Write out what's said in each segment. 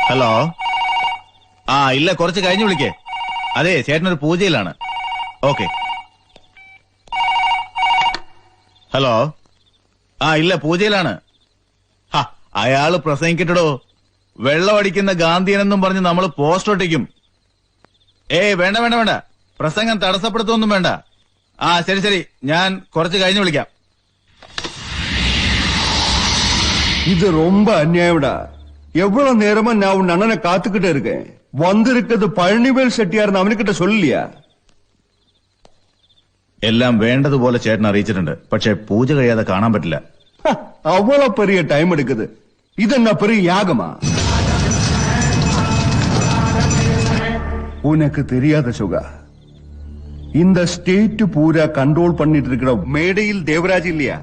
Hello. ഇല്ല, കുറച്ച് കഴിഞ്ഞ് വിളിക്കേ. അതെ, ചേട്ടനൊരു പൂജയിലാണ്. ഓക്കെ. ഹലോ. ഇല്ല, പൂജയിലാണ്. അയാള് പ്രസംഗിക്കട്ടോ. വെള്ളമടിക്കുന്ന ഗാന്ധിയനെന്നും പറഞ്ഞ് നമ്മൾ പോസ്റ്റർ ഒട്ടിക്കും. വേണ്ട വേണ്ട വേണ്ട, പ്രസംഗം തടസ്സപ്പെടുത്തൊന്നും വേണ്ട. ശരി ശരി, ഞാൻ കുറച്ച് കഴിഞ്ഞ് വിളിക്കാം. இது ரொம்ப அநியாயம்டா. எவ்வளவு நேரமா நான் உன் அண்ணனை காத்துக்கிட்டே இருக்கேன். வந்திருக்கிறது பழனிவேல் செட்டியார்னு அவனுக்கிட்ட சொல்லலையா? എല്ലാം വേണ്ടതുപോലെ ചേട്ടൻ അറിയിച്ചിട്ടുണ്ട്. പക്ഷെ പൂജ കഴിയാതെ കാണാൻ പറ്റില്ല. அவ்வளவு பெரிய டைம் எடுக்குது. இது என்ன பெரிய யாகமா? உனக்கு தெரியாத சுகா, இந்த ஸ்டேட் பூரா கண்ட்ரோல் பண்ணிட்டு இருக்கிற மேடையில் தேவராஜ் இல்லையா?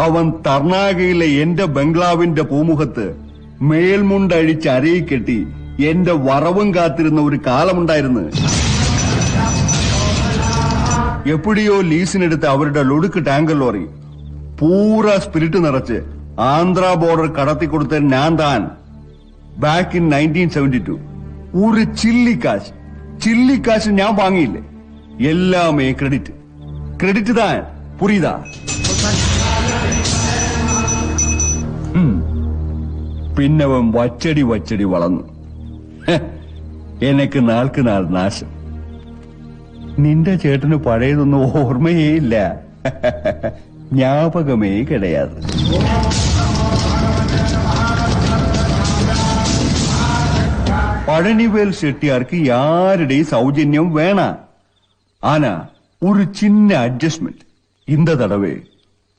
അവൻ തർണാകയിലെ എന്റെ ബംഗ്ലാവിന്റെ പൂമുഖത്ത് മേൽമുണ്ടഴിച്ച് അരയി കെട്ടി എന്റെ വറവും കാത്തിരുന്ന ഒരു കാലമുണ്ടായിരുന്നു. എപ്പോഴോ ലീസിനെടുത്ത് അവരുടെ ലൊടുക്ക് ടാങ്കർ ലോറി പൂര സ്പിരിറ്റ് നിറച്ച് ആന്ധ്ര ബോർഡർ കടത്തിക്കൊടുത്ത ഞാൻ താൻ. ബാക്ക് ഇൻ 1972 ഒരു ചില്ലിക്കാശ് ഞാൻ വാങ്ങിയില്ലേ. എല്ലാമേ ക്രെഡിറ്റ് താൻ. പുരിയുതാ? പിന്നവൻ വച്ചടി വളർന്നു. എനിക്ക് നാൾക്ക് നാൾ നാശം. നിന്റെ ചേട്ടന് പഴയതൊന്നും ഓർമ്മയേ ഇല്ല. ஞாபகமே கிடையாது. பழனிவேல் செட்டியாருக்கு யாருடைய சௌஜன்யம் வேணாம். ஆனா ஒரு சின்ன அட்ஜஸ்ட்மெண்ட். இந்த தடவை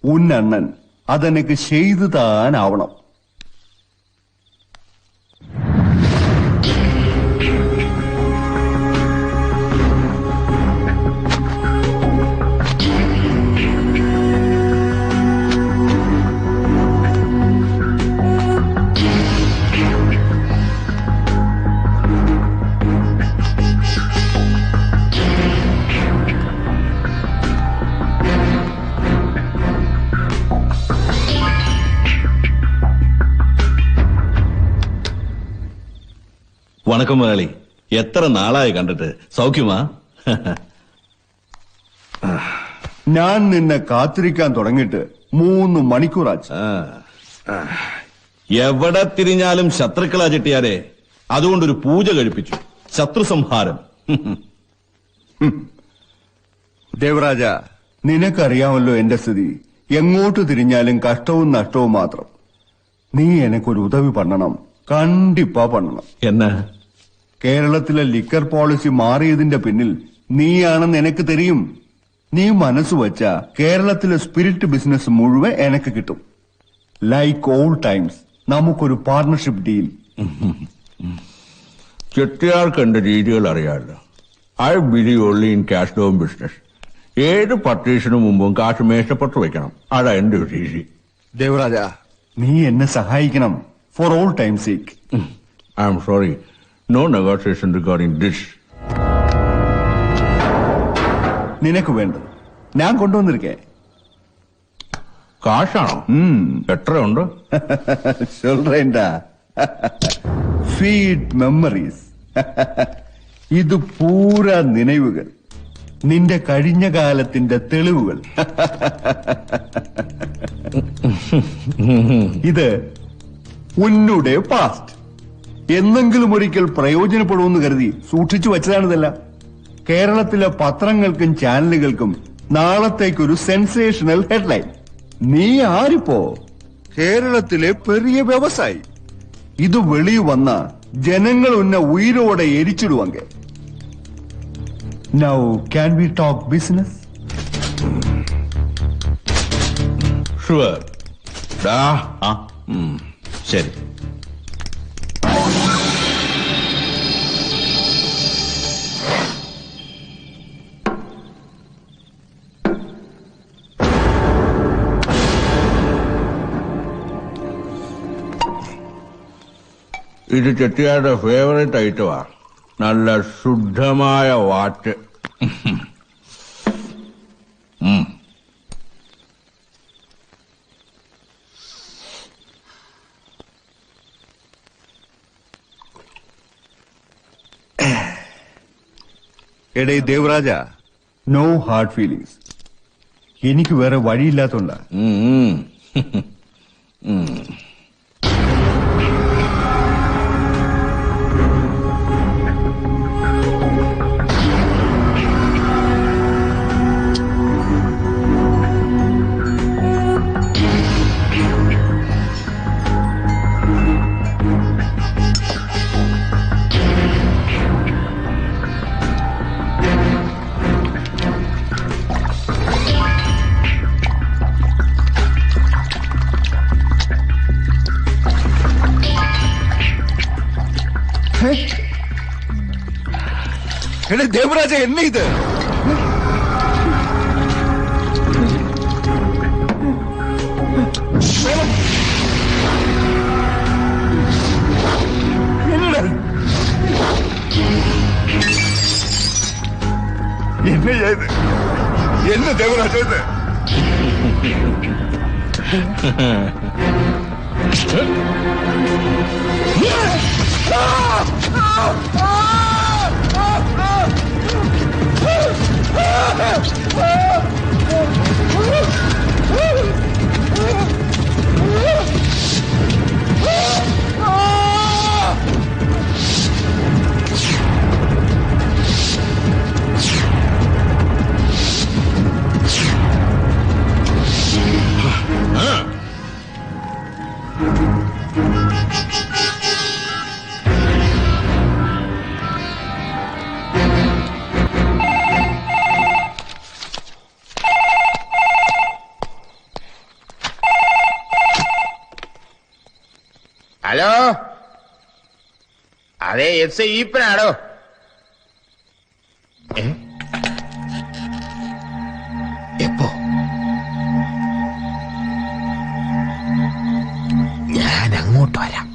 உன் அண்ணன் அதனுக்கு செய்துதான் ஆவணும். വണക്കം മുതലാളി, എത്ര നാളായി കണ്ടിട്ട്. സൗഖ്യമാ? ഞാൻ നിന്നെ കാത്തിരിക്കാൻ തുടങ്ങിയിട്ട് 3 മണിക്കൂറാച്ചു. എവിടെ തിരിഞ്ഞാലും ശത്രുക്കളാ ചെട്ടിയാരെ. അതുകൊണ്ടൊരു പൂജ കഴിപ്പിച്ചു. ശത്രു സംഹാരം. ദേവരാജ, നിനക്കറിയാമല്ലോ എന്റെ സ്ഥിതി. എങ്ങോട്ട് തിരിഞ്ഞാലും കഷ്ടവും നഷ്ടവും മാത്രം. നീ എനക്കൊരു ഉദവി പണ്ണണം. കണ്ടിപ്പാ പണ്ണണം. എന്നാ? കേരളത്തിലെ ലിക്കർ പോളിസി മാറിയതിന്റെ പിന്നിൽ നീയാണെന്ന് എനിക്ക് തെരിയും. നീ മനസ്സ് വച്ചാ കേരളത്തിലെ സ്പിരിറ്റ് ബിസിനസ് മുഴുവൻ എനിക്ക് കിട്ടും. ലൈക്ക് ഓൾഡ് ടൈംസ് നമുക്കൊരു പാർട്ണർഷിപ്പ് ഡീൽ. ചെട്ടിയാർക്ക് എന്റെ രീതികൾ അറിയാമല്ലോ. I believe only in cash down business. ഏത് പർച്ചേസിനു മുമ്പും കാശ് മേശപ്പെട്ട് വെക്കണം. അതാ എന്റെ ഒരു രീതി. ദേവരാജ, നീ എന്നെ സഹായിക്കണം. For all time sake. I M sorry, no negotiation regarding this. നിനക്ക് വേണ്ടത് ഞാൻ കൊണ്ടുവന്നിരിക്കേ. കാശാണോ? എത്രയുണ്ട്? சொல்றேன்டா. Feed memories. ഇത് പൂര നിனைവുകൾ, നിന്റെ കഴിഞ്ഞ കാലത്തിന്റെ തെളിവുകൾ. ഇത് ഉന്നുടെ പാസ്റ്റ്. എന്നെങ്കിലും ഒരിക്കൽ പ്രയോജനപ്പെടുമെന്ന് കരുതി സൂക്ഷിച്ചു വെച്ചതാണിതല്ല. കേരളത്തിലെ പത്രങ്ങൾക്കും ചാനലുകൾക്കും നാളത്തേക്കൊരു സെൻസേഷണൽ ഹെഡ്ലൈൻ. നീ ആരിപ്പോ കേരളത്തിലെ പെരിയ വ്യവസായി. ഇത് വെളി വന്ന ജനങ്ങൾ ഉന്ന ഉയരോടെ എരിച്ചിടുവാങ്ക. Now can we talk business? Sure. ആ ശരി. ഇത് ചെട്ടിയാരുടെ ഫേവറേറ്റ് ഐറ്റമാ. നല്ല ശുദ്ധമായ വാറ്റ്. എടേ ദേവരാജ, നോ ഹാർഡ് ഫീലിങ്സ്. എനിക്ക് വേറെ വഴിയില്ലാത്തോണ്ടാ. എടേ ദേവരാജ, എന്നെ ഇത് എന്നെ ദേവരാജ ഇത് ഹലോ, അതെ എസ് ഐ ഈപ്പനാണോ? എപ്പോ? ഞാൻ അങ്ങോട്ട് വരാം.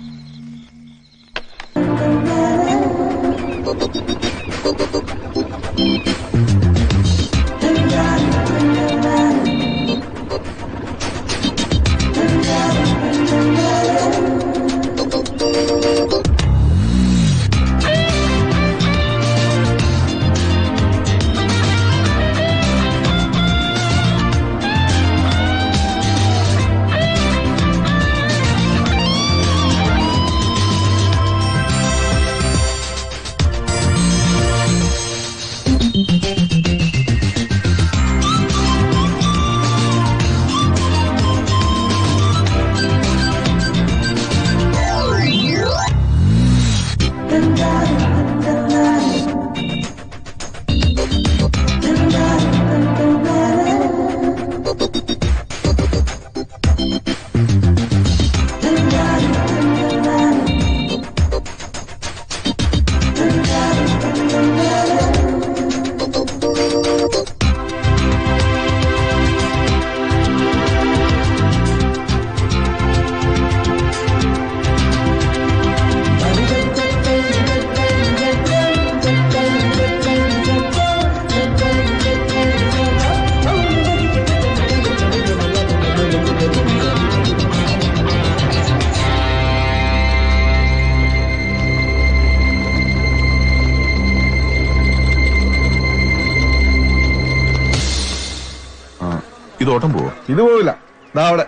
ഓട്ടം പോവോ? ഇത് പോവില്ല. ദാ അവിടെ.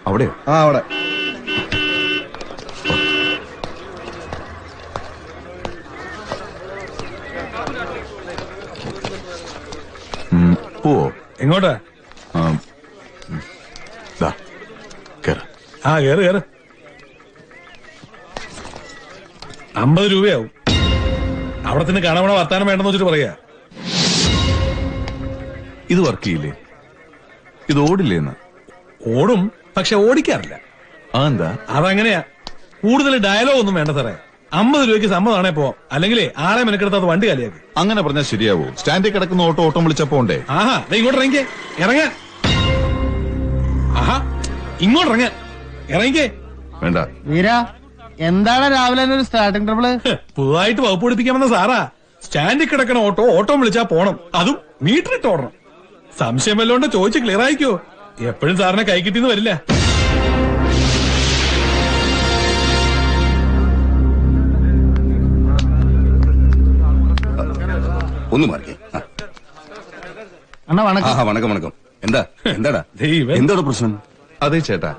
അവിടെയോ? ആ അവിടെ. പോവോ? എങ്ങോട്ടാ? ദാ, കേറ്. ആ കേറ് കേറ്. 50 രൂപയാവും. അവിടെ തന്നെ കാണാൻ വർത്താനം വേണ്ടെന്ന് വെച്ചിട്ട് പറയാ. ഇത് വർക്ക് ചെയ്യില്ലേ? ഇത് ഓടില്ലേന്ന്? ഓടും, പക്ഷെ ഓടിക്കാറില്ല. അതെന്താ? അതങ്ങനെയാ. കൂടുതൽ ഡയലോഗ് ഒന്നും വേണ്ട സാറേ. 50 രൂപയ്ക്ക് സമ്മതമാണേ പോവാം. അല്ലെങ്കിലേ ആളെ മെനക്കെടുത്ത് അത് വണ്ടി കാലിയാക്കി. അങ്ങനെ പറഞ്ഞാൽ ശരിയാവോ? സ്റ്റാൻഡിൽ കിടക്കുന്ന ഓട്ടം വിളിച്ചപ്പോണ്ടേ? ആഹാ, ഇങ്ങോട്ട് ഇറങ്ങിക്കേ. ഇറങ്ങാൻ. ആഹാ, ഇങ്ങോട്ട് ഇറങ്ങാൻ. ഇറങ്ങിക്കേ. വേണ്ട. വീര, എന്താണ് രാവിലെ തന്നെ ഒരു സ്റ്റാർട്ടിംഗ് ട്രബിള്? പുതുതായിട്ട് വകുപ്പ് പഠിപ്പിക്കാമെന്ന സാറാ. സ്റ്റാൻഡിൽ കിടക്കണ ഓട്ടോ വിളിച്ചാ പോണം. അതും മീറ്റർ ഇട്ട് ഓടണം. സംശയം വല്ലോണ്ട് ചോദിച്ച് ക്ലിയർ ആയിക്കോ. എപ്പോഴും സാറിനെ കൈ കിട്ടിന്ന് വരില്ല. ഒന്ന് മാറിക്കേ. അണ്ണാ വണക്കം. വണക്കം വണക്കം. എന്താടാ ദൈവം. എന്താണ് പ്രശ്നം? അതെ ചേട്ടാ,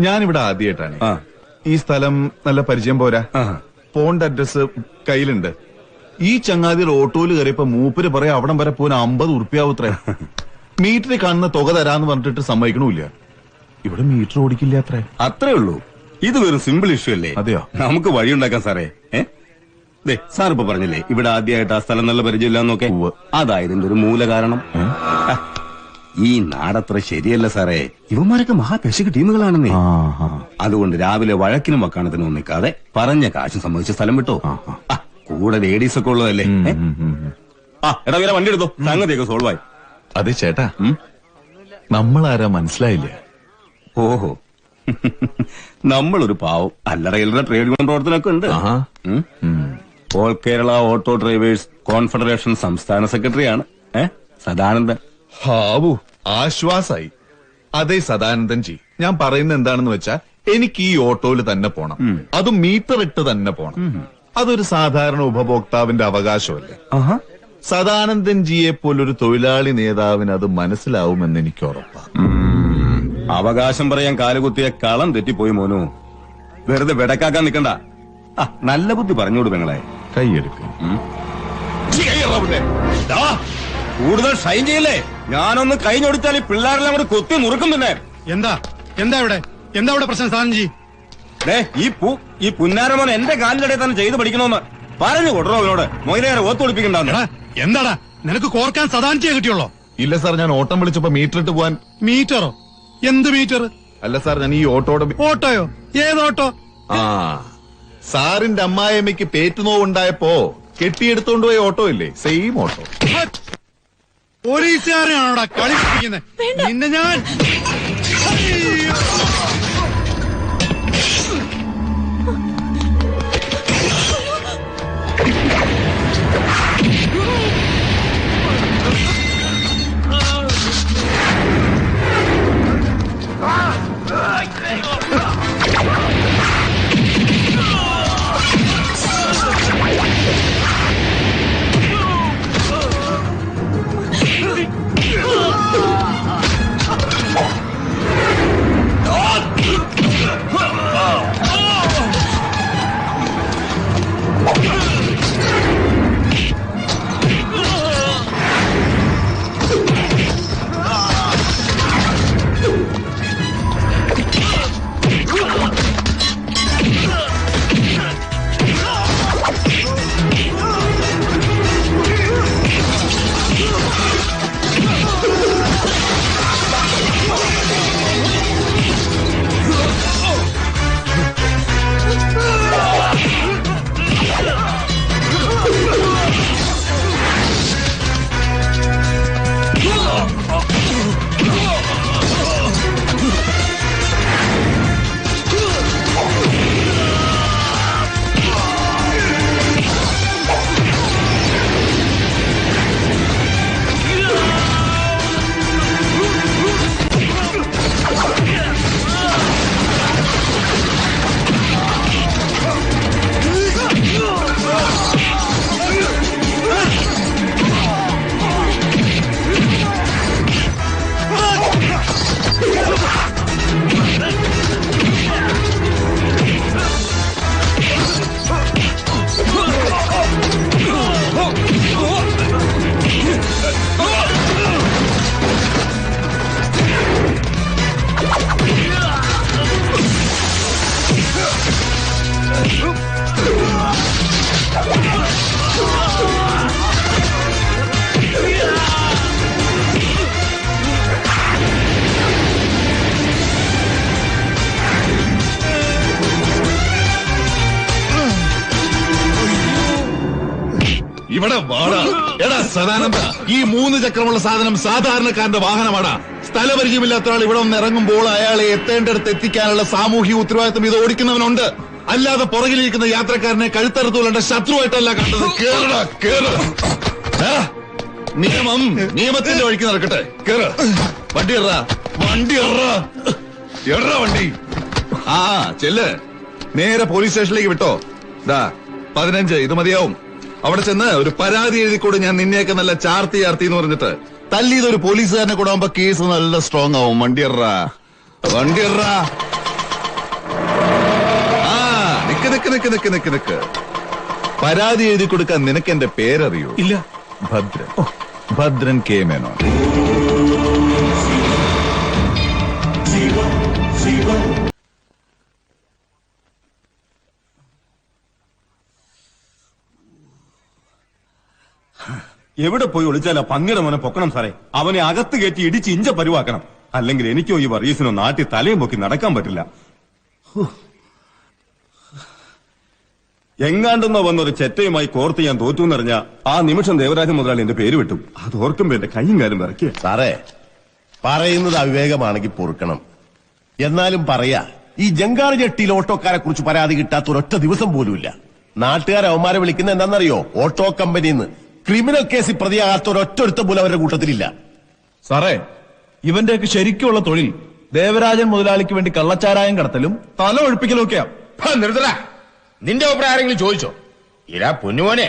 ഞാനിവിടെ ആദ്യമായിട്ടാണ്. ആ. ഈ സ്ഥലം നല്ല പരിചയം പോരാ. ആ. ഫോണിന്റെ അഡ്രസ് കയ്യിലുണ്ട്. ഈ ചങ്ങാതിയുടെ ഓട്ടോയിൽ കയറിയപ്പോ മൂപ്പര് പറയാ അവിടം വരെ പോകാൻ 50 ഉറുപ്പ്യാവത്രേ. മീറ്ററിൽ കാണുന്ന തുക തരാന്ന് പറഞ്ഞിട്ട് സമ്മതിക്കണമില്ല. ഇവിടെ മീറ്റർ ഓടിക്കില്ല അത്രേ. അത്രേ ഉള്ളൂ. ഇത് വെറും സിമ്പിൾ ഇഷ്യൂ അല്ലേ? അതെയോ? നമുക്ക് വഴിയുണ്ടാക്കാം സാറേ. സാർ ഇപ്പൊ പറഞ്ഞില്ലേ ഇവിടെ ആദ്യമായിട്ട് ആ സ്ഥലം നല്ല പരിചയമില്ലാന്നൊക്കെ. ഉവ്വ്. അതായതിന്റെ ഒരു മൂല കാരണം. ഈ നാടത്ര ശരിയല്ല സാറേ. ഇവന്മാരൊക്കെ മഹാപെശക ടീമുകളാണെന്നേ. അതുകൊണ്ട് രാവിലെ വഴക്കിനും വക്കാണത്തിനും നിൽക്കാതെ പറഞ്ഞ കാശും സംബന്ധിച്ച സ്ഥലം വിട്ടോ. കൂടെ ലേഡീസ് ഒക്കെ ഉള്ളതല്ലേ. എടാ വീര വണ്ടി എടുത്തോ, സംഗതിയൊക്കെ സോൾവ് ആയി. അതെ ചേട്ടാ, നമ്മളാരാ മനസ്സിലായില്ല. ഓഹോ, നമ്മളൊരു പാവം അല്ലറ ഇല്ലറ ട്രേഡ് യൂണിയൻ പ്രവർത്തനമൊക്കെ ഉണ്ട്. All Kerala auto drivers confederation സംസ്ഥാന സെക്രട്ടറിയാണ് സദാനന്ദൻ. ഹാവു, ആശ്വാസായി. അതെ സദാനന്ദൻ ജി, ഞാൻ പറയുന്നത് എന്താണെന്ന് വെച്ചാ എനിക്ക് ഈ ഓട്ടോയിൽ തന്നെ പോണം. അതും മീറ്റർ ഇട്ട് തന്നെ പോണം. അതൊരു സാധാരണ ഉപഭോക്താവിന്റെ അവകാശമല്ലേ. സദാനന്ദൻ ജിയെ പോലൊരു തൊഴിലാളി നേതാവിന് അത് മനസ്സിലാവുമെന്ന് എനിക്ക് ഉറപ്പാണ്. അവകാശം പറയാൻ കാലുകുത്തിയ കളം തെറ്റിപ്പോയി മോനു. വെറുതെ വെടക്കാക്കാൻ നിക്കണ്ട. നല്ല ബുദ്ധി പറഞ്ഞോട് പെങ്ങളെ. കൈയെടുക്കും. കൂടുതൽ ഷൈൻ ചെയ്യില്ലേ. ഞാനൊന്ന് കഴിഞ്ഞൊടിച്ചാൽ ഈ പിള്ളേരെല്ലാം കൂടെ കൊത്തി നുറുക്കും. പിന്നെ എന്താ ഇവിടെ പ്രശ്നം സാധനം? ഈ പുന്നാരമോൻ എന്റെ കാലിന്റെ തന്നെ ചെയ്ത് പഠിക്കണോന്ന് പറഞ്ഞു കൊടുറോ അവനോട്. മൊയിലേറെ ഓത്തൊളിപ്പിക്കണ്ട. എന്താടാ നിനക്ക് കോർക്കാൻ സദാനിച്ചേ കിട്ടിയുള്ളോ? ഇല്ല സാർ, ഞാൻ ഓട്ടം വിളിച്ചപ്പോ മീറ്റർ ഇട്ട് പോവാൻ. മീറ്ററോ? എന്ത് മീറ്റർ? അല്ല സാർ, ഞാൻ ഈ ഓട്ടോയോ? ഏതോട്ടോ? സാറിന്റെ അമ്മായിയമ്മയ്ക്ക് പേറ്റുനോവുണ്ടായപ്പോ കെട്ടിയെടുത്തോണ്ട് പോയ ഓട്ടോ ഇല്ലേ, സെയിം ഓട്ടോ. പോലീസുകാരെയാണോടാ കളിപ്പിക്കുന്നത്? നിന്നെ ഞാൻ ഇവിടെ വാടാ. എടാ സദാനന്ദ, ഈ 3 ചക്രമുള്ള സാധനം സാധാരണക്കാരന്റെ വാഹനമാടാ. സ്ഥലപരിചയമില്ലാത്ത ഒരാൾ ഇവിടെ ഒന്ന് ഇറങ്ങുമ്പോൾ അയാളെ എത്തേണ്ടടുത്ത് എത്തിക്കാനുള്ള സാമൂഹിക ഉത്തരവാദിത്വം ഇത് ഓടിക്കുന്നവനുണ്ട്. അല്ലാതെ പുറകിലിരിക്കുന്ന യാത്രക്കാരനെ കഴുത്തറുത്തുകൊണ്ട ശത്രുവായിട്ടല്ല കണ്ടത്. കേറടാ, കേറ്. നിയമം നിയമത്തിന്റെ വഴിക്ക് നടക്കട്ടെ. കേറ്. വണ്ടി എറാ, വണ്ടി എറാ, എറാ വണ്ടി. ആ ചെല്ല്, നേരെ പോലീസ് സ്റ്റേഷനിലേക്ക് വിട്ടോ. 15 ഇത് മതിയാവും. അവിടെ ചെന്ന് ഒരു പരാതി എഴുതിക്കൂടെ, ഞാൻ നിന്നെയൊക്കെ നല്ല ചാർത്തി എന്ന് പറഞ്ഞിട്ട്. തല്ലിയതൊരു പോലീസുകാരനെ കൂടെ ആവുമ്പോ കേസ് നല്ല സ്ട്രോങ് ആവും. വണ്ടി എറാ, വണ്ടി എറാ. ആ നിക്ക് നിക്ക് നിക്ക് നിക്ക് നിക്ക് നിക്ക്. പരാതി എഴുതി കൊടുക്കാൻ നിനക്ക് എന്റെ പേരറിയോ? ഇല്ല. ഭദ്രൻ, ഭദ്രൻ കെ മേനോൻ. എവിടെ പോയി ഒളിച്ചാലാ പന്നിയുടെ മോനെ പൊക്കണം സാറേ. അവനെ അകത്ത് കയറ്റി ഇടിച്ച് ഇഞ്ച പരുവാക്കണം. അല്ലെങ്കിൽ എനിക്കോ ഈ വർഗീസിനോ നാട്ടിൽ തലയും പൊക്കി നടക്കാൻ പറ്റില്ല. എങ്ങാണ്ടെന്നോ വന്നൊരു ചെറ്റയുമായി കോർത്ത് ഞാൻ തോറ്റു എന്നറിഞ്ഞ ആ നിമിഷം ദേവരാജൻ മുതലാളി എന്റെ പേര് വിട്ടു. അത് ഓർക്കുമ്പോ എന്റെ കൈയും കാലും വിറക്കിയ. സാറേ, പറയുന്നത് അവിവേകമാണെങ്കിൽ പൊറുക്കണം. എന്നാലും പറയാ, ഈ ജങ്കാർ ജെട്ടിയിൽ ഓട്ടോക്കാരെ കുറിച്ച് പരാതി കിട്ടാത്ത ഒരൊറ്റ ദിവസം പോലുമില്ല. നാട്ടുകാർ അവന്മാരെ വിളിക്കുന്ന എന്താണെന്നറിയോ? ഓട്ടോ കമ്പനിന്ന്. ക്രിമിനൽ കേസിൽ പ്രതിയാകാത്ത ഒരൊറ്റ പോലും അവരുടെ കൂട്ടത്തിലില്ല. സാറേ, ഇവന്റെയൊക്കെ ശരിക്കുള്ള തൊഴിൽ ദേവരാജൻ മുതലാളിക്ക് വേണ്ടി കള്ളച്ചാരായം കടത്തലും തല ഒഴിപ്പിക്കലും ഒക്കെയാ. നിർത്തല. നിന്റെ അഭിപ്രായം ആരെങ്കിലും ചോദിച്ചോ? ഇരാ പൊന്നുമോനെ,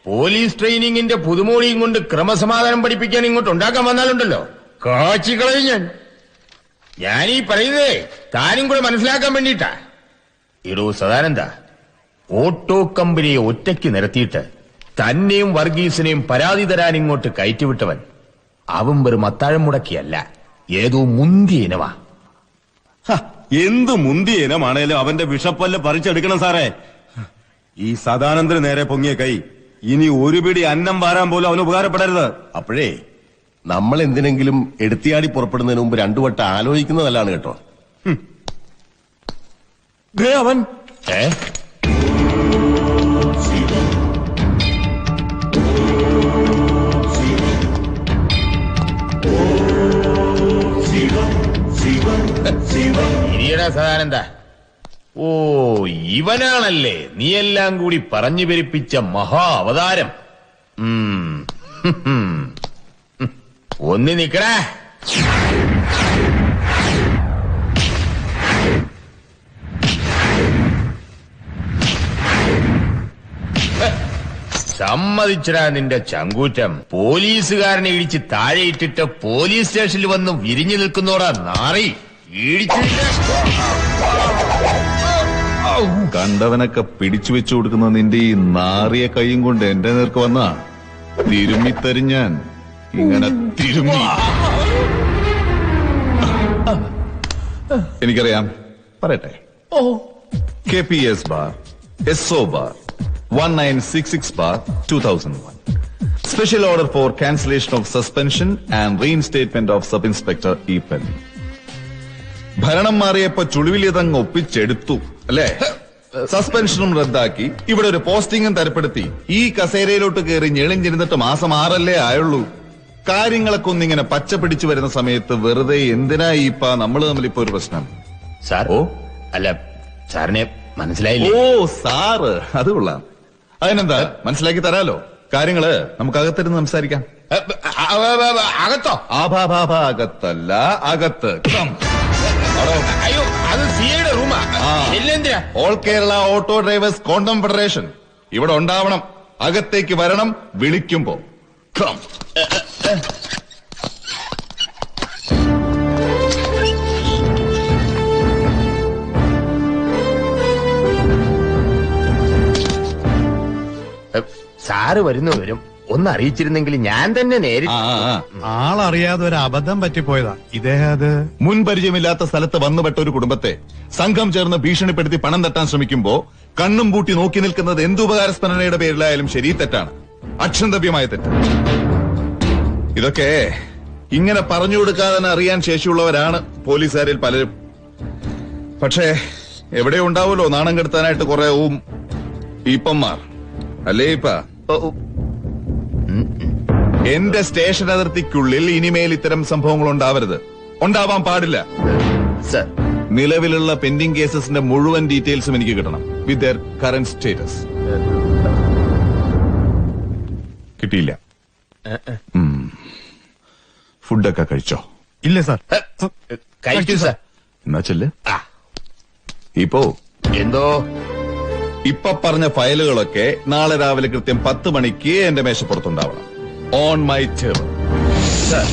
പോലീസ് ട്രെയിനിങ്ങിന്റെ പുതുമോളിയും കൊണ്ട് ക്രമസമാധാനം പഠിപ്പിക്കാൻ ഇങ്ങോട്ട് ഉണ്ടാക്കാൻ വന്നാലുണ്ടല്ലോ, കാച്ചിക്കളയും ഞാനീ പറയുന്നതേ താനും കൂടെ മനസ്സിലാക്കാൻ വേണ്ടിയിട്ടാ. ഇടൂ സദാനന്ദ, ഓട്ടോ കമ്പനിയെ ഒറ്റയ്ക്ക് നിരത്തിയിട്ട് തന്നെയും വർഗീസിനെയും പരാതി തരാൻ ഇങ്ങോട്ട് കയറ്റിവിട്ടവൻ അവൻ വെറും അത്താഴം മുടക്കിയല്ല, ഏതോ മുന്തിയ ഇനമാ. എന്ത് മുന്തിയ ഇനമാണേലും അവന്റെ വിഷപ്പല്ല് പറിച്ചെടുക്കണം സാറേ. ഈ സദാനന്ദന് നേരെ പൊങ്ങിയ കൈ ഇനി ഒരു പിടി അന്നം വാരാൻ പോലും അവന് ഉപകാരപ്പെടരുത്. അപ്പോഴേ നമ്മൾ എന്തിനെങ്കിലും എടുത്തിയാടി പുറപ്പെടുന്നതിന് മുമ്പ് 2 വട്ടം ആലോചിക്കുന്നത് നല്ലതാണ് കേട്ടോ. അവൻ ഇരിയടാ സദാനന്ദ. ഓ, ഇവനാണല്ലേ നീയെല്ലാം കൂടി പറഞ്ഞു പെരുപ്പിച്ച മഹാ അവതാരം. ഒന്ന് നിക്കടാ. സമ്മതിച്ചടാ നിന്റെ ചങ്കൂറ്റം. പോലീസുകാരനെ ഇടിച്ച് താഴെയിട്ടിട്ട് പോലീസ് സ്റ്റേഷനിൽ വന്ന് വിരിഞ്ഞു നിൽക്കുന്നോടാ നാറി. കണ്ടവനൊക്കെ പിടിച്ചു വെച്ചു കൊടുക്കുന്ന നിന്റെ ഈ നാറിയ കൈയും കൊണ്ട് എന്റെ നേർക്ക് വന്നാ തിരുമ്മിത്തരിഞ്ഞാൻ. ഇങ്ങനെ തിരുമ്മി. എനിക്കറിയാം, പറയട്ടെ. KPS bar SO bar 1966 bar 2001. Special order for cancellation of suspension and reinstatement of Sub Inspector E. Pelli. ഭരണം മാറിയപ്പോ ചുളിവിലിതങ്ങ് ഒപ്പിച്ചെടുത്തു അല്ലേ? സസ്പെൻഷനും റദ്ദാക്കി ഇവിടെ ഒരു പോസ്റ്റിംഗും തരപ്പെടുത്തി ഈ കസേരയിലോട്ട് കയറി ഞെളിഞ്ഞിരുന്നിട്ട് മാസം 6 ആയുള്ളൂ. കാര്യങ്ങളൊക്കെ ഒന്നിങ്ങനെ പച്ച പിടിച്ചു വരുന്ന സമയത്ത് വെറുതെ എന്തിനാ ഇപ്പൊ നമ്മള് തമ്മിൽ ഇപ്പൊ ഒരു പ്രശ്നം? സാർ, ഓ അല്ല, സാറിനെ മനസ്സിലായില്ലേ? ഓ സാറ്, അത് കൊള്ളാം. അതിനെന്താ, മനസ്സിലാക്കി തരാലോ. കാര്യങ്ങള് നമുക്ക് അകത്തിരുന്ന് സംസാരിക്കാം. അകത്തോ? അകത്തല്ല, അകത്ത്. അയ്യോ, അത് സിയുടെ റൂമാ. എന്തിനാ? All Kerala auto drivers confederation ഇവിടെ ഉണ്ടാവണം. അകത്തേക്ക് വരണം വിളിക്കുമ്പോ. സാറ് വരുന്നവരും ഒന്ന് അറിയിച്ചിരുന്നെങ്കിൽ ഞാൻ തന്നെ നേരിട്ട്. ആളറിയാതെ ഒരു അബദ്ധം പറ്റിപ്പോയതാ. ഇദ്ദേഹം അത് മുൻപരിചയമില്ലാത്ത സ്ഥലത്ത് വന്നുപെട്ട ഒരു കുടുംബത്തെ സംഘം ചേർന്ന് ഭീഷണിപ്പെടുത്തി പണം തട്ടാൻ ശ്രമിക്കുമ്പോ കണ്ണും പൂട്ടി നോക്കി നിൽക്കുന്നത് എന്തുപകാരസ്മരണയുടെ പേരിലായാലും ശരി, തെറ്റാണ്. അക്ഷന്തവ്യമായ തെറ്റ്. ഇതൊക്കെ ഇങ്ങനെ പറഞ്ഞു കൊടുക്കാതെ തന്നെ അറിയാൻ ശേഷിയുള്ളവരാണ് പോലീസുകാരിൽ പലരും. പക്ഷേ എവിടെ ഉണ്ടാവുമല്ലോ നാണം കെടുത്താനായിട്ട് കുറെ ഈപ്പന്മാർ, അല്ലേ? എന്റെ സ്റ്റേഷൻ അതിർത്തിക്കുള്ളിൽ ഇനിമേൽ ഇത്തരം സംഭവങ്ങൾ ഉണ്ടാവരുത്, ഉണ്ടാവാൻ പാടില്ല. സർ, നിലവിലുള്ള പെൻഡിംഗ് കേസസിന്റെ മുഴുവൻ ഡീറ്റെയിൽസും എനിക്ക് കിട്ടണം, വിത്ത് ദർ കറന്റ് സ്റ്റേറ്റസ്. കിട്ടിയില്ല. ഫുഡൊക്കെ കഴിച്ചോ? ഇല്ല സാർ. കഴിച്ചു സാർ. എന്നാ ചെല്ല്. ആ. ഇപ്പോ എന്തോ ഇപ്പൊ പറഞ്ഞ ഫയലുകളൊക്കെ നാളെ രാവിലെ കൃത്യം 10 മണിക്ക് എന്റെ മേശപ്പുറത്തുണ്ടാവണം. On my table. സാർ.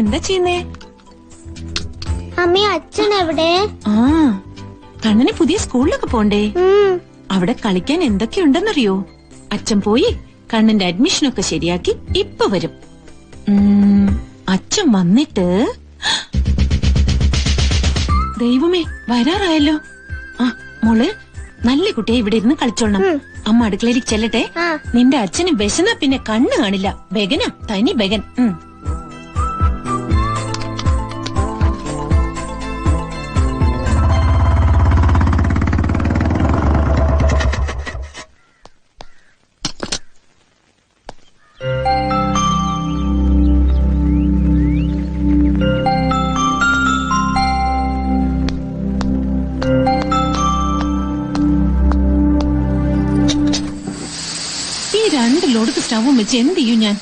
എന്താ ചെയ്യുന്നേ? അമ്മ അച്ഛൻ എവിടെ? ആ, കണ്ണന് പുതിയ സ്കൂളിലൊക്കെ പോണ്ടേ? അവിടെ കളിക്കാൻ എന്തൊക്കെയുണ്ടെന്നറിയോ? അച്ഛൻ പോയി കണ്ണന്റെ അഡ്മിഷനൊക്കെ ശരിയാക്കി ഇപ്പൊ വരും. അച്ഛൻ വന്നിട്ട് ദൈവമേ വരാറായല്ലോ. ആ മോള് നല്ല കുട്ടിയെ ഇവിടെ ഇരുന്ന് കളിച്ചോളണം. അമ്മ അടുക്കളയിലേക്ക് ചെല്ലട്ടെ. നിന്റെ അച്ഛന് വിശന്നാ പിന്നെ കണ്ണ് കാണില്ല. ബെഗനാ, തനി ബെഗൻ. ലോഡത്ത് സ്റ്റവും വെച്ച് എന്ത് ചെയ്യും ഞാൻ?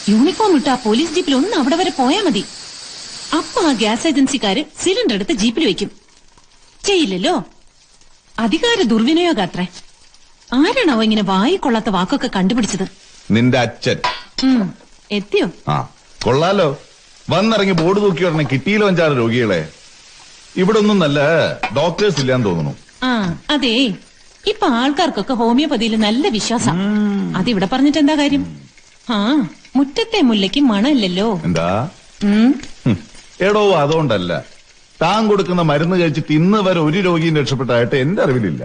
യൂണിഫോം ഇട്ട് ആ പോലീസ് ജീപ്പിൽ ഒന്ന് അവിടെ വരെ പോയാ മതി. അപ്പൊ ആ ഗ്യാസ് ഏജൻസിക്കാര് സിലിണ്ടർ എടുത്ത് ജീപ്പിൽ വെക്കും. ചെയ്യില്ലല്ലോ. അധികാര ദുർവിനിയോഗ അത്രേ. ആരാണോ ഇങ്ങനെ വായിക്കൊള്ളാത്ത വാക്കൊക്കെ കണ്ടുപിടിച്ചത്? നിന്റെ അച്ഛൻ. എത്തിയോ? ആ കൊള്ളാലോ. വന്നിറങ്ങി ബോർഡ് തൂക്കി ഉടനെ കിട്ടിയില്ലോ 5-6 രോഗികളെ. ഇവിടെ ഒന്നും നല്ല ഡോക്ടേഴ്സ് ഇല്ലാന്ന് തോന്നുന്നു. ആ അതെ, ഇപ്പൊ ആൾക്കാർക്കൊക്കെ ഹോമിയോപ്പതിയിൽ നല്ല വിശ്വാസം. അതിവിടെ പറഞ്ഞിട്ട് എന്താ കാര്യം? ആ മുറ്റത്തെ മുല്ലയ്ക്ക് മണമില്ലല്ലോ. എന്താ? എടോ അതുകൊണ്ടല്ല, താൻ കൊടുക്കുന്ന മരുന്ന് കഴിച്ചിട്ട് ഇന്ന് വരെ ഒരു രോഗിയും രക്ഷപ്പെട്ടായിട്ട് എന്റെ അറിവിലില്ല.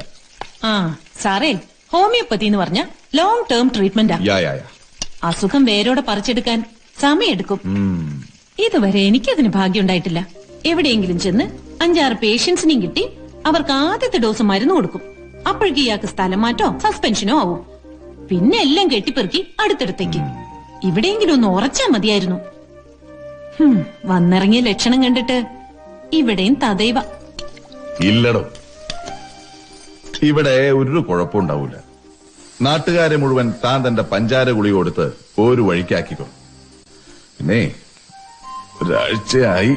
ആ സാറേ, ഹോമിയോപ്പതി എന്ന് പറഞ്ഞ ലോങ് ടേം ട്രീറ്റ്മെന്റാ. അസുഖം വേരോടെ പറിച്ചെടുക്കാൻ സമയെടുക്കും. ഇതുവരെ എനിക്കതിന് ഭാഗ്യം ഉണ്ടായിട്ടില്ല. എവിടെയെങ്കിലും ചെന്ന് 5-6 പേഷ്യൻസിനെയും കിട്ടി അവർക്ക് ആദ്യത്തെ ഡോസ് മരുന്ന് കൊടുക്കും. അപ്പോഴേക്ക് ഇയാൾക്ക് സ്ഥലം മാറ്റോ സസ്പെൻഷനോ ആവും. പിന്നെ എല്ലാം കെട്ടിപ്പെറുക്കി അടുത്തടുത്തേക്ക്. ഇവിടെയെങ്കിലും ഒന്ന് ഉറച്ചാ മതിയായിരുന്നു. വന്നിറങ്ങിയ ലക്ഷണം കണ്ടിട്ട് ഇവിടെയും തദൈവ. ഇല്ലടോ, ഇവിടെ ഒരു കുഴപ്പമുണ്ടാവൂല. നാട്ടുകാരെ മുഴുവൻ താൻ തന്റെ പഞ്ചാര ഗുളി കൊടുത്ത് ഒരു വഴിക്കാക്കിക്കോ. പിന്നെ ഒരാഴ്ചയായി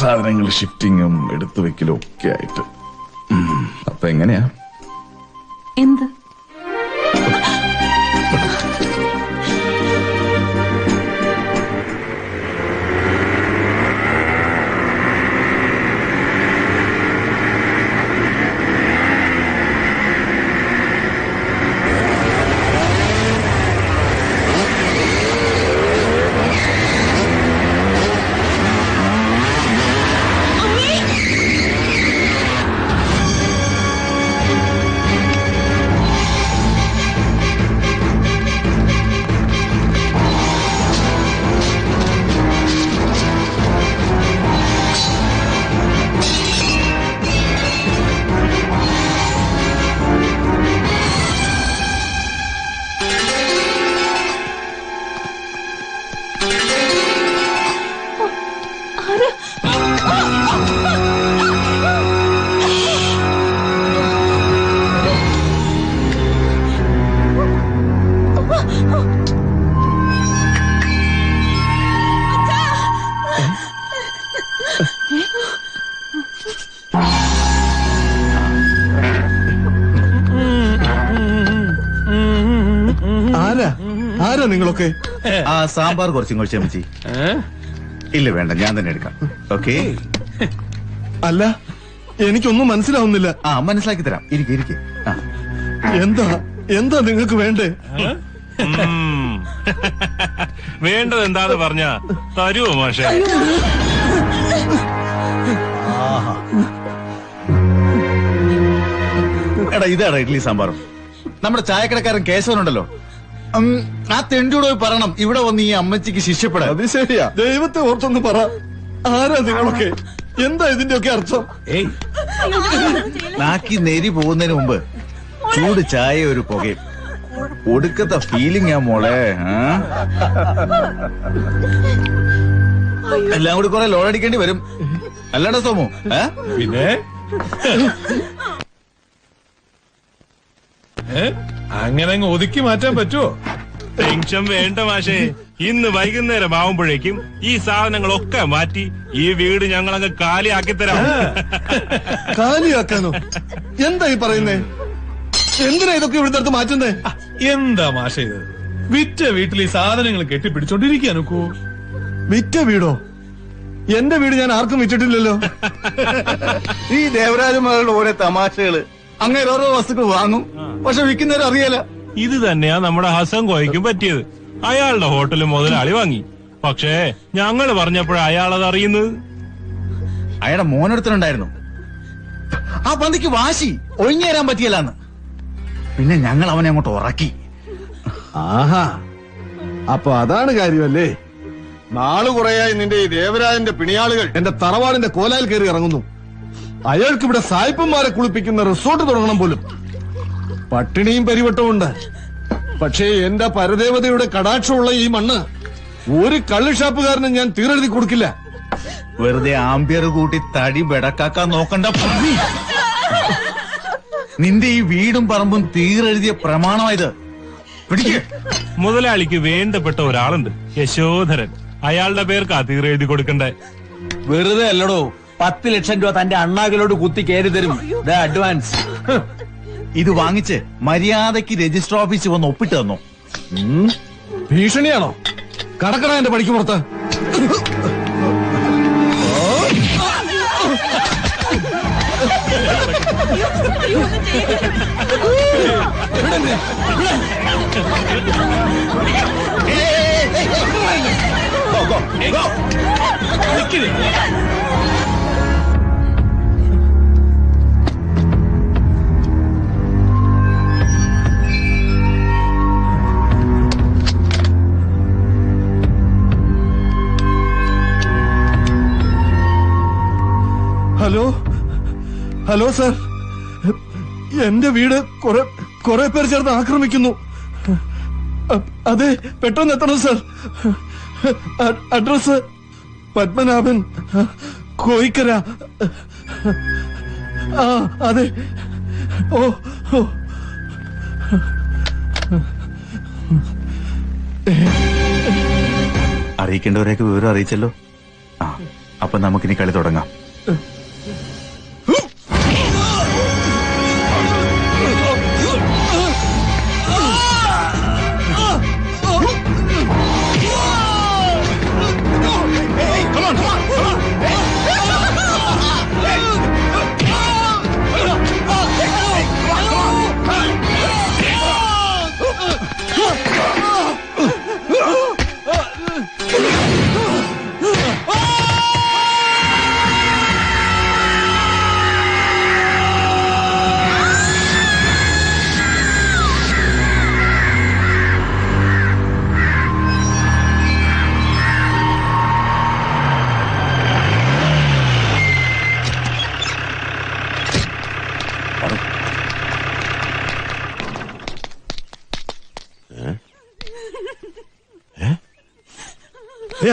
സാധനങ്ങൾ ഷിഫ്റ്റിങ്ങും എടുത്തു വെക്കലും ഒക്കെ ആയിട്ട്. അപ്പൊ എങ്ങനെയാ? എന്ത്? ആരാ നിങ്ങളൊക്കെ? ആ സാമ്പാർ കുറച്ചും കൂടി ക്ഷമിച്ചി. ഇല്ല വേണ്ട, ഞാൻ തന്നെ എടുക്കാം. ഓക്കെ. അല്ല, എനിക്കൊന്നും മനസ്സിലാവുന്നില്ല. മനസ്സിലാക്കി തരാം. ഇരിക്കെ. എന്താ നിങ്ങൾക്ക് വേണ്ടേ? വേണ്ടത് എന്താന്ന് പറഞ്ഞ തരുവോ മാഷേ? എടാ, ഇതാടാ ഇഡ്ലി സാമ്പാറും. നമ്മുടെ ചായക്കടക്കാരൻ കേശവനുണ്ടല്ലോ, ആ തെണ്ടിയോട് പോയി പറയണം ഇവിടെ വന്ന് ഈ അമ്മച്ചിക്ക് ശിഷ്യപ്പെടാം. അത് ശരിയാ. ദൈവത്തെ ഓർത്തൊന്ന് പറ, ആരാ നിങ്ങളൊക്കെ? എന്താ ഇതിന്റെയൊക്കെ അർത്ഥം? നാക്കി നെരി പോകുന്നതിന് മുമ്പ് ചൂട് ചായ ഒരു പുകയും ഒടുക്കത്തെ ഫീലിംഗ് ആ മോളെ. എല്ലാം കൂടി കുറെ ലോഡ് അടിക്കേണ്ടി വരും, അല്ലാടാ സോമു? പിന്നെ അങ്ങനെ അങ്ങ് ഒതുക്കി മാറ്റാൻ പറ്റുമോ? ടെൻഷൻ വേണ്ട മാഷേ. ഇന്ന് വൈകുന്നേരം ആവുമ്പോഴേക്കും ഈ സാധനങ്ങളൊക്കെ മാറ്റി ഈ വീട് ഞങ്ങൾ അങ്ങ് കാലിയാക്കി തരാം. കാലിയാക്കാനോ? എന്താ ഈ പറയുന്നേ? എന്തിനാ ഇതൊക്കെ ഇവിടുത്തെ അടുത്ത് മാറ്റുന്നേ? എന്താ മാഷ ഇത്? വിറ്റ വീട്ടിൽ ഈ സാധനങ്ങൾ കെട്ടിപ്പിടിച്ചോണ്ടിരിക്കാനൊക്കോ? വിറ്റ വീടോ? എന്റെ വീട് ഞാൻ ആർക്കും വിറ്റിട്ടില്ലല്ലോ. ഈ ദേവരാജന്മാരുടെ ഓരോ തമാശകള്. അങ്ങനെ ഓരോ വസ്തുക്കൾ വാങ്ങും, പക്ഷെ വിൽക്കുന്നവരും അറിയാല. ഇത് തന്നെയാ നമ്മുടെ ഹസൻ കോയ്ക്കും പറ്റിയത്. അയാളുടെ ഹോട്ടല് മുതലാളി വാങ്ങി, പക്ഷേ ഞങ്ങൾ പറഞ്ഞപ്പോഴാ അയാളത് അറിയുന്നത്. അയാളുടെ മോനൊരുത്തനുണ്ടായിരുന്നു, ആ പന്തിക്ക് വാശി ഒഴിഞ്ഞു തരാൻ പറ്റിയല്ലാന്ന്. പിന്നെ ഞങ്ങൾ അവനെ അങ്ങോട്ട് ഉറക്കി. ആഹാ, അപ്പൊ അതാണ് കാര്യമല്ലേ? നാള് കുറയായി നിന്റെ ഈ ദേവരാജന്റെ പിണിയാളുകൾ എന്റെ തറവാടിന്റെ കോലായിൽ കയറി ഇറങ്ങുന്നു. അയാൾക്ക് ഇവിടെ സായിപ്പന്മാരെ കുളിപ്പിക്കുന്ന റിസോർട്ട് തുടങ്ങണം പോലും. പട്ടിണിയും പരിവട്ടവും ഉണ്ട്, പക്ഷേ എന്റെ പരദേവതയുടെ കടാക്ഷമുള്ള ഈ മണ്ണ് ഒരു കള്ളുഷാപ്പുകാരന് ഞാൻ തീരെഴുതി കൊടുക്കില്ല. വെറുതെ ആംബിയർ കൂട്ടി തടി ബെടക്കാക്കാൻ നോക്കണ്ട. നിന്റെ ഈ വീടും പറമ്പും തീരെഴുതിയ പ്രമാണമായത്. പിടിക്ക്. മുതലാളിക്ക് വേണ്ടപ്പെട്ട ഒരാളുണ്ട്, യശോധരൻ. അയാളുടെ പേർക്കാ തീരെഴുതി കൊടുക്കണ്ടേ. വെറുതെ അല്ലടോ, 10 ലക്ഷം രൂപ തന്റെ അണ്ണാകിലോട് കുത്തി കയറി തരും അഡ്വാൻസ്. ഇത് വാങ്ങിച്ച് മര്യാദയ്ക്ക് രജിസ്റ്റർ ഓഫീസിൽ വന്ന് ഒപ്പിട്ട് തന്നു. ഭീഷണിയാണോ? കടക്കട എന്റെ പണിക്ക് പുറത്ത്. ഹലോ സർ, എന്റെ വീട് കുറെ പേർ ചേർന്ന് ആക്രമിക്കുന്നു. അതെ, പെട്ടെന്ന് എത്തണം സർ. അഡ്രസ് പത്മനാഭൻ, കോയിക്കര. അതെ. ഓ അറിയിക്കേണ്ടവരെയൊക്കെ വിവരം അറിയിച്ചല്ലോ. അപ്പൊ നമുക്കിനി കളി തുടങ്ങാം.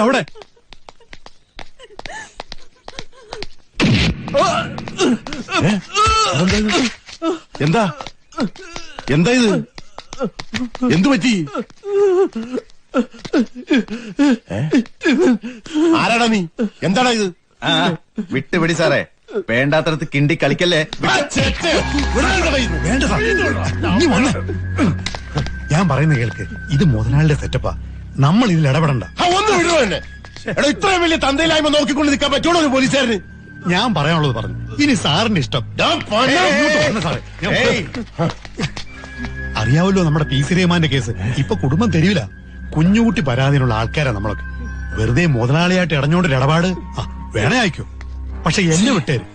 അവിടെ എന്താ എന്താ ഇത്? എന്തു പറ്റി? ആരാടാ നീ? എന്താടാ ഇത്? വിട്ടുപിടി സാറേ, വേണ്ടാത്തടത്ത് കിണ്ടി കളിക്കല്ലേ. ഞാൻ പറയുന്ന കേൾക്ക്, ഇത് മുതലാളിയുടെ സെറ്റപ്പാ, നമ്മൾ ഇതിൽ ഇടപെടണ്ട. ഒന്ന് വിടുവോ എന്നെ? എടാ, ഇത്രയും വലിയ തന്തയിലായ്മ നോക്കിക്കൊണ്ട് നിൽക്കാൻ പറ്റുള്ളൂ ഒരു പോലീസുകാരന്? ഞാൻ പറയാനുള്ളത് പറഞ്ഞു. ഇനി സാറിന്റെ ഇഷ്ടം. അറിയാവല്ലോ നമ്മുടെ പി സി റഹ്മാന്റെ കേസ്. ഇപ്പൊ കുടുംബം തെരുവില്ല. കുഞ്ഞുകുട്ടി പരാതിയിലുള്ള ആൾക്കാരാ നമ്മളൊക്കെ. വെറുതെ മുതലാളിയായിട്ട് ഇടഞ്ഞോണ്ടൊരു ഇടപാട് വേണേ അയക്കോ, പക്ഷെ എന്നെ വിട്ടേര്.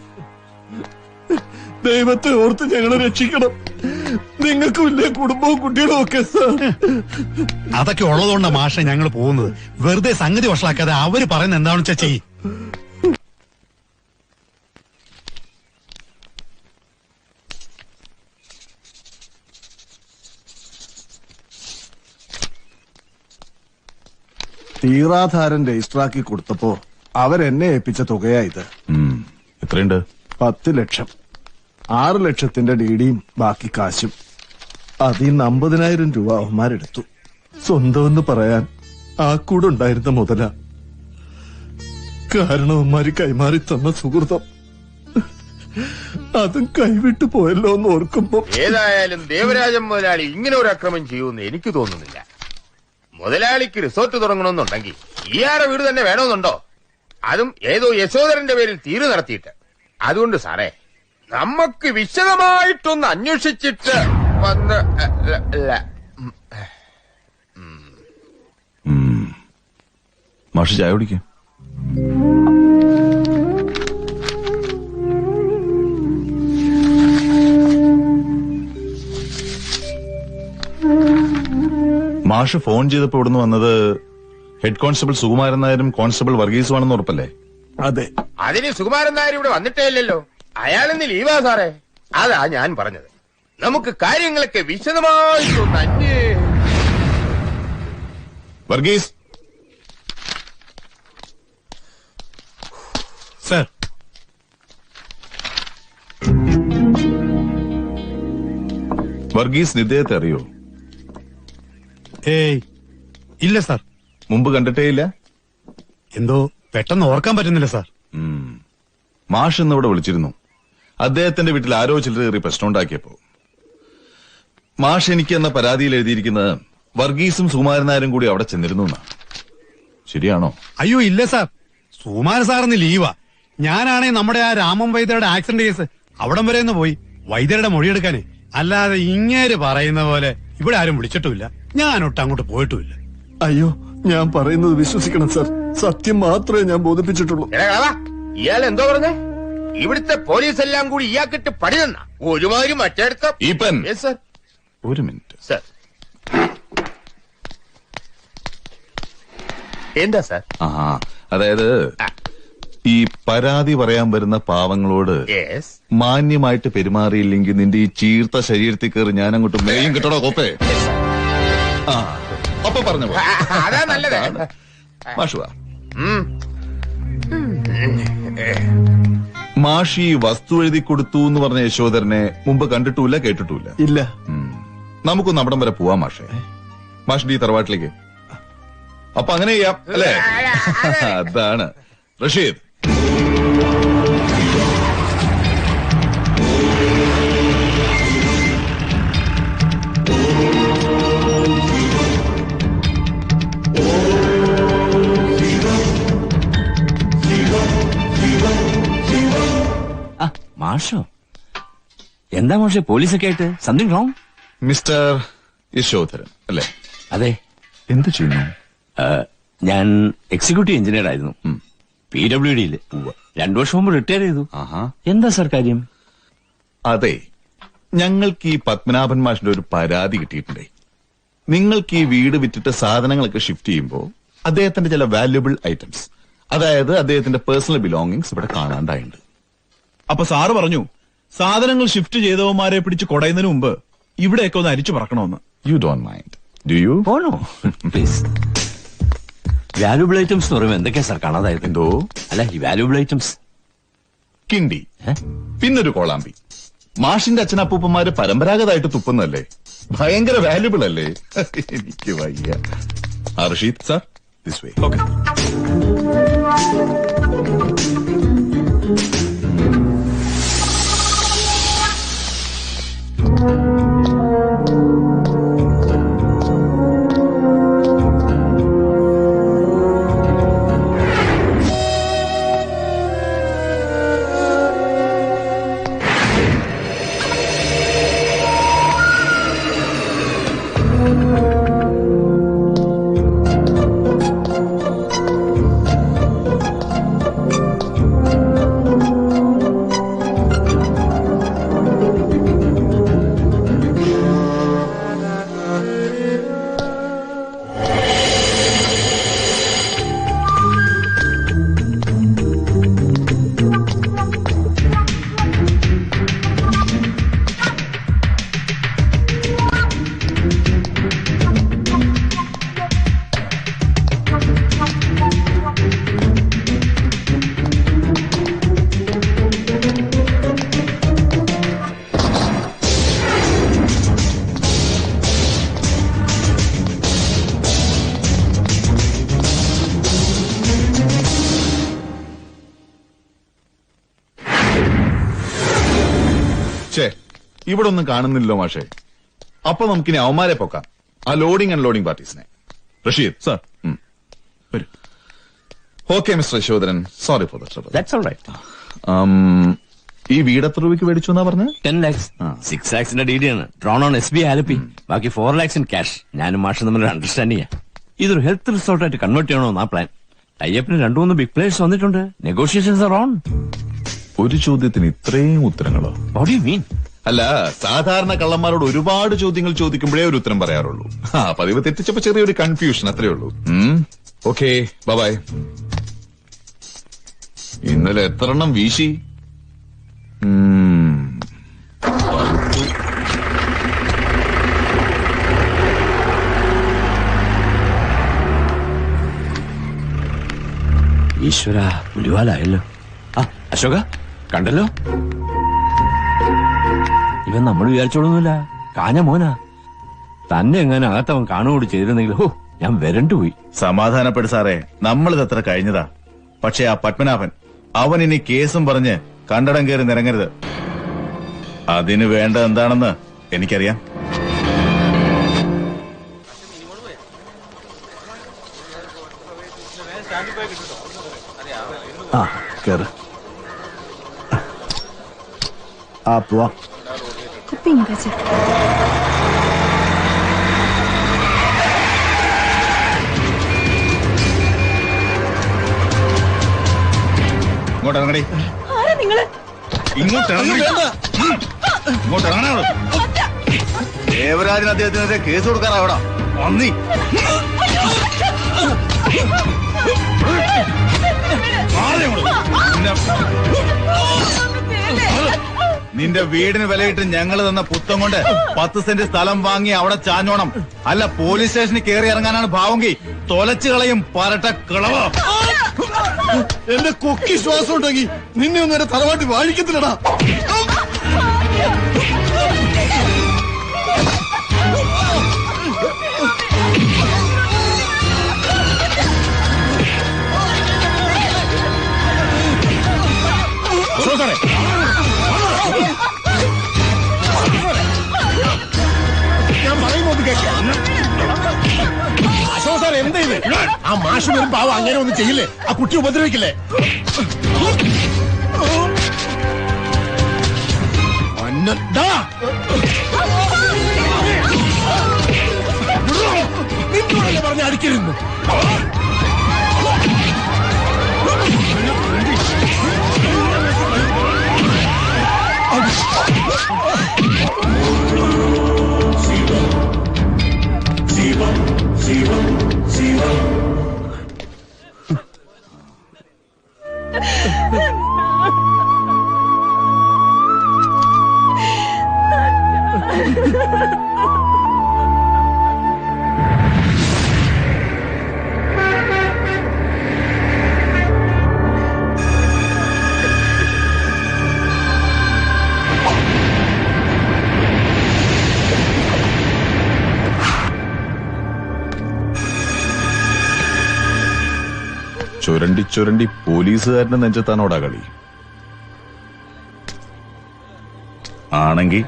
ദൈവത്തെ ഓർത്ത് ഞങ്ങളെ രക്ഷിക്കണം. നിങ്ങൾക്കും ഇല്ലേ കുടുംബവും കുട്ടികളും ഒക്കെ? അതൊക്കെ ഉള്ളതുകൊണ്ടാ മാഷെ ഞങ്ങൾ പോകുന്നത്. വെറുതെ സംഗതി വഷളാക്കാതെ അവര് പറയുന്നത് എന്താണെന്ന് വെച്ചാ ചെയ്യ്. തീറാധാരൻ രജിസ്റ്ററാക്കി കൊടുത്തപ്പോ അവരെന്നെ ഏൽപ്പിച്ച തുകയാ ഇത്. എത്രയുണ്ട്? 10 ലക്ഷം. 6 ലക്ഷത്തിന്റെ ഡിഡിയും ബാക്കി കാശും. അതിൽ 50,000 രൂപ അവന്മാരെടുത്തു. സ്വന്തമെന്ന് പറയാൻ ആ കൂടെ ഉണ്ടായിരുന്ന മുതല. കാരണം അവന്മാര് കൈമാറി തന്ന സുഹൃതം അതും കൈവിട്ടു പോയല്ലോ എന്ന് ഓർക്കുമ്പോ. ഏതായാലും ദേവരാജൻ മുതലാളി ഇങ്ങനെ ഒരു അക്രമം ചെയ്യുമെന്ന് എനിക്ക് തോന്നുന്നില്ല. മുതലാളിക്ക് റിസോർട്ട് തുടങ്ങണമെന്നുണ്ടെങ്കിൽ ഇയാളുടെ വീട് തന്നെ വേണമെന്നുണ്ടോ? അതും ഏതോ യശോധരന്റെ പേരിൽ തീരു നടത്തിയിട്ട്. അതുകൊണ്ട് സാറേ, നമുക്ക് വിശദമായിട്ടൊന്ന് അന്വേഷിച്ചിട്ട് വന്ന് മാഷ് ചായ കുടിക്കും. മാഷ് ഫോൺ ചെയ്തപ്പോ ഇവിടുന്ന് വന്നത് ഹെഡ് കോൺസ്റ്റബിൾ സുകുമാരൻ നായരും കോൺസ്റ്റബിൾ വർഗീസുമാണെന്ന് ഉറപ്പല്ലേ? അതെ. അതിന് സുകുമാരൻ നായർ ഇവിടെ വന്നിട്ടേ ഇല്ലല്ലോ. അയാളിന്ന് ലീവാ സാറേ. അതാ ഞാൻ പറഞ്ഞത്, നമുക്ക് കാര്യങ്ങളൊക്കെ വിശദമായിട്ടൊന്ന് വർഗീസ് സർ. വർഗീസ് ഇദ്ദേഹത്തെ അറിയോ? ഏയ് ഇല്ല സാർ. മുമ്പ് കണ്ടിട്ടേ ഇല്ല? എന്തോ പെട്ടെന്ന് ഓർക്കാൻ പറ്റുന്നില്ല സാർ. മാഷ് ഇന്നിവിടെ വിളിച്ചിരുന്നു. അദ്ദേഹത്തിന്റെ വീട്ടിൽ ആരോ ചിലർ കയറി പ്രശ്നം ഉണ്ടാക്കിയപ്പോ മാഷ് എനിക്ക് എന്ന പരാതിയിൽ എഴുതിയിരിക്കുന്നത് വർഗീസും സുകുമാരൻ നായരും കൂടി അവിടെ ചെന്നിരുന്നു എന്നാണ്. ശരിയാണോ? അയ്യോ ഇല്ല സാർ, സുകുമാരൻ സാറിന് ലീവാ. ഞാനാണെ നമ്മുടെ ആ രാമൻ വൈദ്യരുടെ ആക്സിഡന്റ് കേസ് അവിടം വരെ ഒന്ന് പോയി വൈദ്യരുടെ മൊഴിയെടുക്കാനേ. അല്ലാതെ ഇങ്ങേര് പറയുന്ന പോലെ ഇവിടെ ആരും വിളിച്ചിട്ടുമില്ല, ഞാനൊട്ട് അങ്ങോട്ട് പോയിട്ടുമില്ല. അയ്യോ, ഞാൻ പറയുന്നത് വിശ്വസിക്കണം സാർ. സത്യം മാത്രമേ ഞാൻ ബോധിപ്പിച്ചിട്ടുള്ളൂ. ഇയാൾ എന്തോ പറഞ്ഞേ? ഇവിടുത്തെ പോലീസ് എല്ലാം കൂടി ഇയാൾക്കിട്ട് പണി തന്ന ഒരുമാതിരി മറ്റേടത്ത. ഒരു മിനിറ്റ് സർ. എന്താ സാർ? അതായത് ഈ പരാതി പറയാൻ വരുന്ന പാവങ്ങളോട് മാന്യമായിട്ട് പെരുമാറിയില്ലെങ്കിൽ നിന്റെ ഈ ചീർത്ത ശരീരത്തിൽ കയറി ഞാൻ അങ്ങോട്ട് മേയും കിട്ടണോ കോപ്പേ? അപ്പൊ പറഞ്ഞു അതാ നല്ലത്. മാഷുവാ, മാഷി ഈ വസ്തു എഴുതി കൊടുത്തു എന്ന് പറഞ്ഞ യശോധരനെ മുമ്പ് കണ്ടിട്ടുമില്ല, കേട്ടിട്ടുമില്ല. ഇല്ല. നമുക്കൊന്ന് അവിടം വരെ പോവാം മാഷേ. മാഷിന്റെ ഈ തറവാട്ടിലേക്ക്. അപ്പൊ അങ്ങനെ ചെയ്യാം അല്ലേ? അതാണ് റഷീദ്. മാഷോ? എന്താ മാഷെ പോലീസൊക്കെ ആയിട്ട്? Something wrong? മിസ്റ്റർ യശോധരൻ അല്ലേ? അതെ. എന്ത് ചെയ്യുന്നു? ഞാൻ എക്സിക്യൂട്ടീവ് എഞ്ചിനീയർ ആയിരുന്നു PWDയില്. 2 വർഷം മുമ്പ് റിട്ടയർ ചെയ്തു. എന്താ സാർ കാര്യം? അതെ, ഞങ്ങൾക്ക് ഈ പത്മനാഭൻ മാഷിന്റെ ഒരു പരാതി കിട്ടിയിട്ടുണ്ടേ. നിങ്ങൾക്ക് ഈ വീട് വിറ്റിട്ട് സാധനങ്ങളൊക്കെ ഷിഫ്റ്റ് ചെയ്യുമ്പോ അദ്ദേഹത്തിന്റെ ചില വാല്യുബിൾ ഐറ്റംസ്, അതായത് അദ്ദേഹത്തിന്റെ പേഴ്സണൽ ബിലോങ്ങിങ്സ് ഇവിടെ കാണാണ്ടായിട്ടുണ്ട്. അപ്പൊ സാറ് പറഞ്ഞു സാധനങ്ങൾ ഷിഫ്റ്റ് ചെയ്തവന്മാരെ പിടിച്ച് കൊടയുന്നതിന് മുമ്പ് ഇവിടെയൊക്കെ ഒന്ന് അരിച്ചു പറക്കണമെന്ന്. You don't mind do you? Oh no please. Valuable items എന്ന് പറയുമ്പോൾ എന്തൊക്കെയാ സാർ കാണാതായത്? എന്തോ അല്ല, ഈ വാല്യുബിൾ ഐറ്റംസ് കിണ്ടി, പിന്നൊരു കോളാമ്പി. മാഷിന്റെ അച്ഛനപ്പൂപ്പന്മാര് പരമ്പരാഗതമായിട്ട് തുപ്പുന്നല്ലേ, ഭയങ്കര വാല്യുബിൾ അല്ലേ? എനിക്ക് വയ്യ. Rasheed sir, this way. Okay. ഛേ, ഇവിടെ ഒന്നും കാണുന്നില്ലല്ലോ മാഷേ. അപ്പൊ നമുക്കിനി അവന്മാരെ പൊക്കാം, ആ ലോഡിംഗ് അൺലോഡിംഗ് പാർട്ടീസിനെ. റഷീദ് സർ. വരൂ. Okay mister Yashodharan, sorry for the trouble. That's alright. ഈ വീട് എത്ര രൂപയ്ക്ക് മേടിച്ചു എന്നാ പറഞ്ഞത്? 10 lakhs. 6 lakhsന്റെ DD ആണ് ഡ്രോൺ ഓൺ SBI ആലപ്പി. ബാക്കി 4 lakhs ഇൻ ക്യാഷ്. ഞാനും മാഷും തമ്മിൽ അണ്ടർസ്റ്റാൻഡിംഗ്. ഇതൊരു ഹെൽത്ത് റിസോർട്ടായിട്ട് കൺവേർട്ട് ചെയ്യണമെന്നാ പ്ലാൻ. ടൈപ്പിന് 2-3 ബിഗ് പ്ലേയേഴ്സ് വന്നിട്ടുണ്ട്. Negotiations are on. ഒരു ചോദ്യത്തിന് ഇത്രയും ഉത്തരങ്ങളോ? What do you mean? അല്ല, സാധാരണ കള്ളന്മാരോട് ഒരുപാട് ചോദ്യങ്ങൾ ചോദിക്കുമ്പോഴേ ഒരു ഉത്തരം പറയാറുള്ളൂ. പതിവ് തെറ്റിച്ചപ്പോ ചെറിയൊരു കൺഫ്യൂഷൻ, അത്രേ ഉള്ളൂ. Okay, bye. ഇന്നലെ എത്ര എണ്ണം വീശി? ഈശ്വര, പുലിവാലായല്ലോ. അശോക കണ്ടല്ലോ, ഇവൻ നമ്മൾ വിചാരിച്ചോളൊന്നുമില്ല. കാഞ്ഞ മോനാ. തന്നെ എങ്ങനെ അകത്തവൻ കാണുകൂടി ചെയ്തിരുന്നെങ്കിൽ ഞാൻ വരണ്ടുപോയി. സമാധാനപ്പെടു സാറേ, നമ്മളിത് അത്ര കഴിഞ്ഞതാ. പക്ഷെ ആ പത്മനാഭൻ, അവൻ ഇനി കേസും പറഞ്ഞ് കണ്ടടം കയറി നിരങ്ങരുത്. അതിന് വേണ്ട എന്താണെന്ന് എനിക്കറിയാം. കേറ്. പോവാ. ഇങ്ങോട്ട് ഇറങ്ങടി. ഇങ്ങോട്ട് ഇറങ്ങണോ? ദേവരാജൻ അദ്ദേഹത്തിനെതിരെ കേസ് കൊടുക്കാറാ അവിടെ വന്നി. നിന്റെ വീടിന് വിലയിട്ട് ഞങ്ങൾ തന്ന പുത്തം കൊണ്ട് 10 സെന്റ് സ്ഥലം വാങ്ങി അവിടെ ചാഞ്ഞോണം. അല്ല, പോലീസ് സ്റ്റേഷനിൽ കയറി ഇറങ്ങാനാണ് ഭാവമെങ്കിൽ തൊലച്ചു കളയും പരട്ട കിളവ. എന്റെ കൊക്കി ശ്വാസം ഉണ്ടെങ്കിൽ നിന്നെ ഒന്നും എന്റെ തറവാട്ടി വാഴിക്കത്തില്ലടാ. ഞാൻ പറയുന്നത് കേൾക്കാം. അശോക് സാർ, എന്താ ഇത്? ആ മാഷ് വരും പാവം, അങ്ങനെ ഒന്നും ചെയ്യില്ലേ. ആ കുട്ടി ഉപദ്രവിക്കില്ലേ? നിന്നോടല്ലേ പറഞ്ഞ അടിക്കരുന്നു. ചുരണ്ടി ചുരണ്ടി പോലീസുകാരന്റെ നെഞ്ചത്താണോടാ കളി? ആണെങ്കി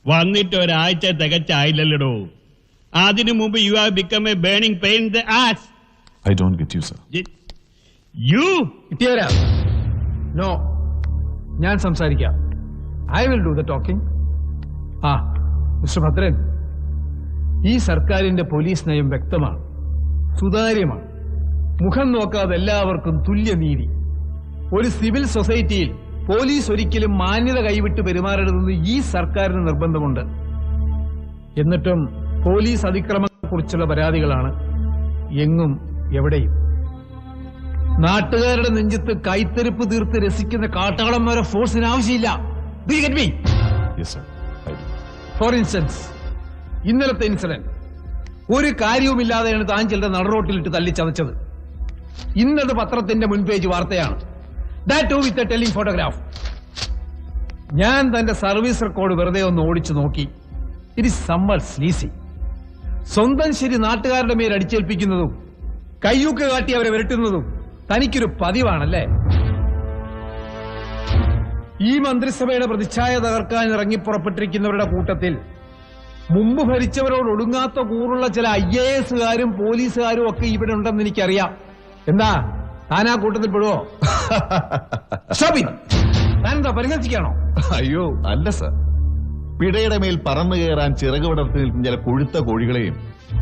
വന്നിട്ട് ഒരാഴ്ച തികച്ചായില്ലല്ലോ. അതിനു മുമ്പ് you have become a burning pain in the ass. I don't get you sir. യു കിട്ടിയവരാ? നോ, ഞാൻ സംസാരിക്കാം. I will do the talking. ആ മിസ്റ്റർ ഭദ്രൻ, ഈ സർക്കാരിന്റെ പോലീസ് നയം വ്യക്തമാണ്, സുതാര്യമാണ്. മുഖം നോക്കാതെ എല്ലാവർക്കും തുല്യനീതി. ഒരു സിവിൽ സൊസൈറ്റിയിൽ പോലീസ് ഒരിക്കലും മാന്യത കൈവിട്ട് പെരുമാറരുതെന്ന് ഈ സർക്കാരിന് നിർബന്ധമുണ്ട്. എന്നിട്ടും പോലീസ് അതിക്രമത്തെക്കുറിച്ചുള്ള പരാതികളാണ് എങ്ങും എവിടെയും. നാട്ടുകാരുടെ നെഞ്ചത്ത് കൈത്തെരുപ്പ് തീർത്ത് രസിക്കുന്ന കാട്ടാളന്മാരെ ഫോഴ്സിന് ആവശ്യമില്ല. ഫോർ ഇൻസ്റ്റൻസ്, ഇന്നലത്തെ ഇൻസിഡന്റ് ഒരു കാര്യവുമില്ലാതെയാണ് താൻ ചിലരുടെ നടുറോട്ടിലിട്ട് തല്ലിച്ചതച്ചത്. ഇന്നത് പത്രത്തിന്റെ മുൻപേജ് വാർത്തയാണ്. That too with a telling photograph. ഞാൻ തന്റെ സർവീസ് റെക്കോർഡ് വെറുതെ ഒന്ന് ഓടിച്ചു നോക്കി. It is somewhat sleazy. സ്വന്തം ശരി നാട്ടുകാരുടെ മേൽ അടിച്ചേൽപ്പിക്കുന്നതും കയ്യൂക്ക് കാട്ടി അവരെ വിരട്ടുന്നതും തനിക്കൊരു പതിവാണല്ലേ? ഈ മന്ത്രിസഭയുടെ പ്രതിച്ഛായ തകർക്കാൻ ഇറങ്ങിപ്പുറപ്പെട്ടിരിക്കുന്നവരുടെ കൂട്ടത്തിൽ മുമ്പ് ഭരിച്ചവരോട് ഒടുങ്ങാത്ത കൂറുള്ള ചില IAS-കാരും പോലീസുകാരും ഒക്കെ ഇവിടെ ഉണ്ടെന്ന് എനിക്കറിയാം. എന്താ താനാ കൂട്ടത്തിൽ പെടുവോ? താനെന്താ പരിഹസിക്കാണോ? അയ്യോ അല്ല സർ, പിടയുടെ മേൽ പറന്നു കയറാൻ ചിറക് വിടർത്തി നിൽക്കുന്ന ചില കൊഴുത്ത കോഴികളെയും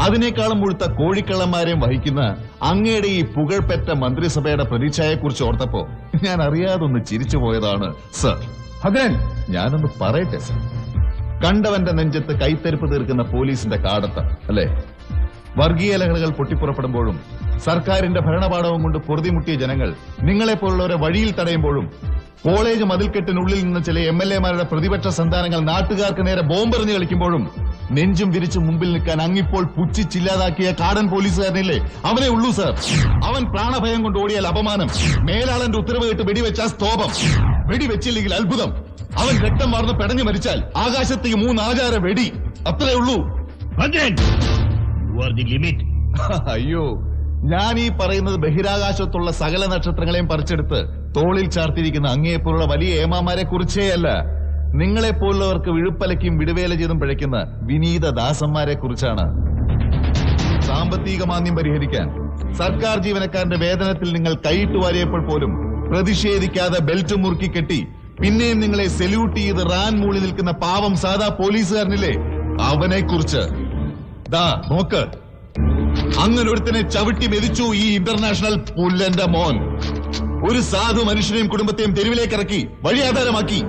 അതിനേക്കാളും മുഴുത്ത കോഴിക്കള്ളന്മാരെയും വഹിക്കുന്ന അങ്ങയുടെ ഈ പുകഴ്പെറ്റ മന്ത്രിസഭയുടെ പ്രതിച്ഛായെക്കുറിച്ച് ഓർത്തപ്പോ ഞാൻ അറിയാതൊന്ന് ചിരിച്ചു പോയതാണ് സർ. ഭദ്രൻ, ഞാനൊന്ന് പറയട്ടെ സർ. കണ്ടവന്റെ നെഞ്ചത്ത് കൈത്തെരുപ്പ് തീർക്കുന്ന പോലീസിന്റെ കാടത്ത് അല്ലേ? വർഗീയ ലഹളകൾ പൊട്ടിപ്പുറപ്പെടുമ്പോഴും സർക്കാരിന്റെ ഭരണപാഠവും കൊണ്ട് പൊറുതിമുട്ടിയ ജനങ്ങൾ നിങ്ങളെപ്പോലുള്ളവരെ വഴിയിൽ തടയുമ്പോഴും കോളേജ് മതിൽക്കെട്ടിനുള്ളിൽ നിന്ന് ചില MLA-മാരുടെ പ്രതിപക്ഷ സന്താനങ്ങൾ നാട്ടുകാർക്ക് നേരെ ബോംബെറിഞ്ഞ് കളിക്കുമ്പോഴും നെഞ്ചും വിരിച്ച് മുമ്പിൽ നിൽക്കാൻ അങ്ങിപ്പോൾ പുച്ഛിച്ചില്ലാതാക്കിയ കാടൻ പോലീസുകാരനില്ലേ, അവനെ ഉള്ളൂ സർ. അവൻ പ്രാണഭയം കൊണ്ട് ഓടിയാൽ അപമാനം, മേലാളന്റെ ഉത്തരവ് കേട്ട് വെടിവെച്ചാൽ സ്തോപം, വെടിവെച്ചില്ലെങ്കിൽ അത്ഭുതം, അവൻ രക്തം വാർന്ന് പെടഞ്ഞു മരിച്ചാൽ ആകാശത്തേക്ക് 3 ആചാര വെടി, അത്രേ ഉള്ളൂ. അയ്യോ, ഞാൻ ഈ പറയുന്നത് ബഹിരാകാശത്തുള്ള സകല നക്ഷത്രങ്ങളെയും പറിച്ചെടുത്ത് തോളിൽ ചാർത്തിരിക്കുന്ന അങ്ങേപ്പോലുള്ള വലിയ ഏമാമാരെ കുറിച്ചേയല്ല, നിങ്ങളെപ്പോലുള്ളവർക്ക് വിഴുപ്പലയ്ക്കും വിടുവേല ചെയ്തും പിഴയ്ക്കുന്ന വിനീത ദാസന്മാരെ കുറിച്ചാണ്. സാമ്പത്തിക മാന്ദ്യം പരിഹരിക്കാൻ സർക്കാർ ജീവനക്കാരന്റെ വേതനത്തിൽ നിങ്ങൾ കൈയിട്ട് വാരിയപ്പോൾ പോലും പ്രതിഷേധിക്കാതെ ബെൽറ്റ് മുറുക്കി കെട്ടി പിന്നെയും നിങ്ങളെ സെല്യൂട്ട് ചെയ്ത് റാൻ മൂളി നിൽക്കുന്ന പാവം സാധാ പോലീസുകാരനില്ലേ, അവനെ കുറിച്ച്. ദാ നോക്ക്, അങ്ങനെ ഒരുത്തനെ ചവിട്ടി മെതിച്ചു ഈ ഇന്റർനാഷണൽ പുല്ലന്റെ മോൻ. ഒരു സാധു മനുഷ്യനെയും കുടുംബത്തെയും തെരുവിലേക്ക് ഇറക്കി വഴിയാധാരമാക്കി.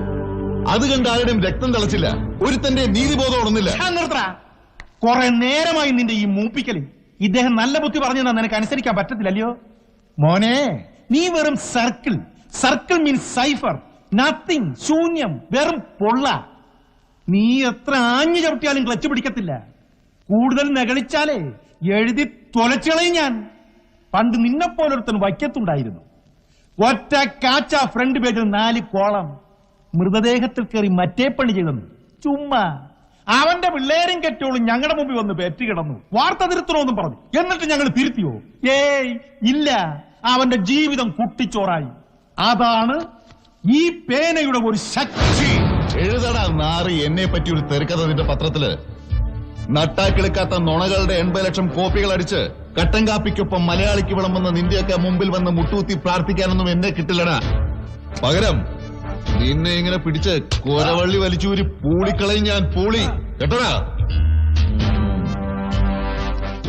അത് കണ്ട് ആരുടെയും രക്തം തിളച്ചില്ല, ഒരുത്തന്റെ നീതിബോധം ഉണർന്നില്ല. കുറെ നേരമായി നിന്റെ ഈ മൂപ്പിക്കല്. ഇദ്ദേഹം നല്ല ബുദ്ധി പറഞ്ഞു നിനക്ക് അനുസരിക്കാൻ പറ്റത്തില്ലല്ലോ മോനെ. നീ വെറും circle. Circle means cipher, nothing, ശൂന്യം, വെറും പൊള്ള. നീ എത്ര ആഞ്ഞു ചവിട്ടിയാലും ക്ലച്ച് പിടിക്കത്തില്ല. കൂടുതൽ നെകളിച്ചാലേ എഴുതി തൊലച്ചുകളയും ഞാൻ. പണ്ട് നിന്നെപ്പോലൊരുത്തൻ വയ്ക്കത്തുണ്ടായിരുന്നു. ഒറ്റ കാച്ച ഫ്രണ്ട് പേജിൽ 4 കോളം. മൃതദേഹത്തിൽ കയറി മറ്റേ പണി ചെയ്തെന്നു. ചുമ്മാ അവന്റെ പിള്ളേരും കെട്ടോളും ഞങ്ങളുടെ മുമ്പിൽ വന്ന് പെറ്റി കിടന്നു. വാർത്ത തിരുത്തണമെന്നും പറഞ്ഞു. എന്നിട്ട് ഞങ്ങൾ തിരുത്തിയോ? ഏയ് ഇല്ല. അവന്റെ ജീവിതം കുട്ടിച്ചോറായി. അതാണ് ഈ പേനയുടെ ഒരു ശക്തി. എഴുതടാ നാറി, എന്നെ പറ്റി ഒരു തെരക്കഥ നിന്റെ പത്രത്തില്. നട്ടാക്കിളിക്കാത്ത നുണകളുടെ 80 ലക്ഷം കോപ്പികൾ അടിച്ച് കട്ടൻ കാപ്പിക്കൊപ്പം മലയാളിക്ക് വിളമ്പുന്ന നിന്റെയൊക്കെ മുമ്പിൽ വന്ന് മുട്ടൂത്തി പ്രാർത്ഥിക്കാനൊന്നും എന്നെ കിട്ടില്ലടാ. പകരം നിന്നെ ഇങ്ങനെ പിടിച്ച് കോരവള്ളി വലിച്ചൂരി പൂളിക്കളയും ഞാൻ. പൂളി കേട്ടോടാ.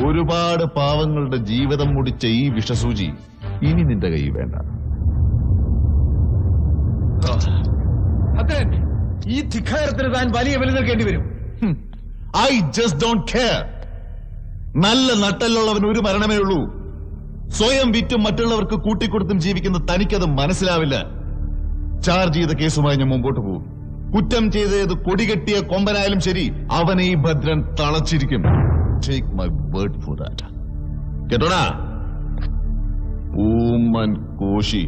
ഒരുപാട് പാവങ്ങളുടെ ജീവിതം മുടിച്ച ഈ വിഷസൂചി ഇനി നിന്റെ കൈ വേണ്ട. ഈ ധിക്കാരത്തിന് താൻ വലിയ വില നൽകേണ്ടി വരും. I just don't care. നല്ല നട്ടലുള്ളവൻ ഒരു മരണമേ ഉള്ളൂ. സ്വയം വിറ്റും മറ്റുള്ളവർക്ക് കൂട്ടിക്കൊടുത്തും ജീവിക്കുന്ന തനിക്കത് മനസ്സിലാവില്ല. ചാർജ് ചെയ്ത കേസുമായി ഞാൻ മുമ്പോട്ട് പോകും. കുറ്റം ചെയ്തത് കൊടികെട്ടിയ കൊമ്പനായാലും ശരി, അവനെ ഈ ഭദ്രൻ തളച്ചിരിക്കും. Take my word for that. കേട്ടോടാ ഊമൻ കോശി.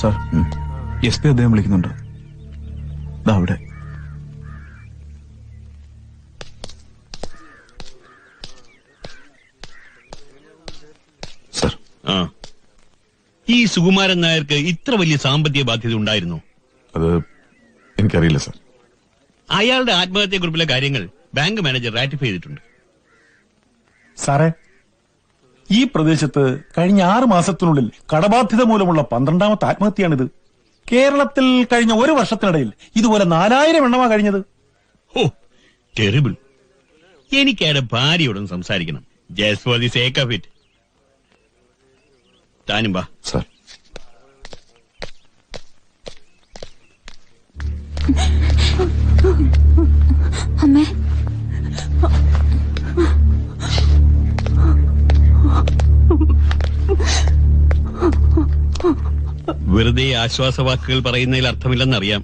സാർ SP അദ്ദേഹം വിളിക്കുന്നുണ്ട്. ദാ അവിടെ. സർ, ഈ സുകുമാരൻ നായർക്ക് ഇത്ര വലിയ സാമ്പത്തിക ബാധ്യത ഉണ്ടായിരുന്നു? അത് എനിക്കറിയില്ല സർ. അയാളുടെ ആത്മഹത്യാക്കുറിപ്പിലെ കാര്യങ്ങൾ ബാങ്ക് മാനേജർ റാറ്റിഫൈ ചെയ്തിട്ടുണ്ട്. സാറേ, ഈ പ്രദേശത്ത് കഴിഞ്ഞ 6 മാസത്തിനുള്ളിൽ കടബാധ്യത മൂലമുള്ള 12ാമത്തെ ആത്മഹത്യയാണിത്. കേരളത്തിൽ കഴിഞ്ഞ 1 വർഷത്തിനിടയിൽ ഇതുപോലെ 4000 എണ്ണമാ കഴിഞ്ഞത്. ഓ, ടെറിബിൾ. എനിക്ക് അയാളുടെ ഭാര്യയോടൊന്ന് സംസാരിക്കണം. Just for the sake of it. താനും വാ. സർ. അമ്മേ, വെറുതെ ആശ്വാസവാക്കുകൾ പറയുന്നതിൽ അർത്ഥമില്ലെന്നറിയാം.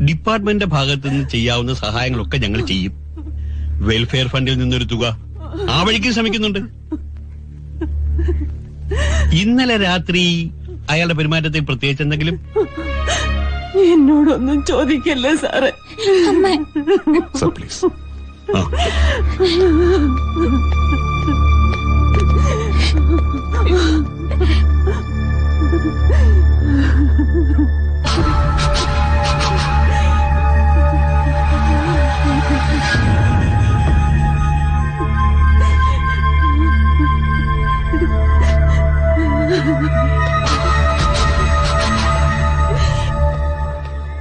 ഡിപ്പാർട്ട്മെന്റിന്റെ ഭാഗത്ത് നിന്ന് ചെയ്യാവുന്ന സഹായങ്ങളൊക്കെ ഞങ്ങൾ ചെയ്യും. വെൽഫെയർ ഫണ്ടിൽ നിന്നൊരു തുക ആ വഴിക്ക് ശ്രമിക്കുന്നുണ്ട്. ഇന്നലെ രാത്രി അയാളുടെ പെരുമാറ്റത്തിൽ പ്രത്യേകിച്ച് എന്തെങ്കിലും? എന്നോടൊന്നും ചോദിക്കല്ലേ സാറേ. Sir please.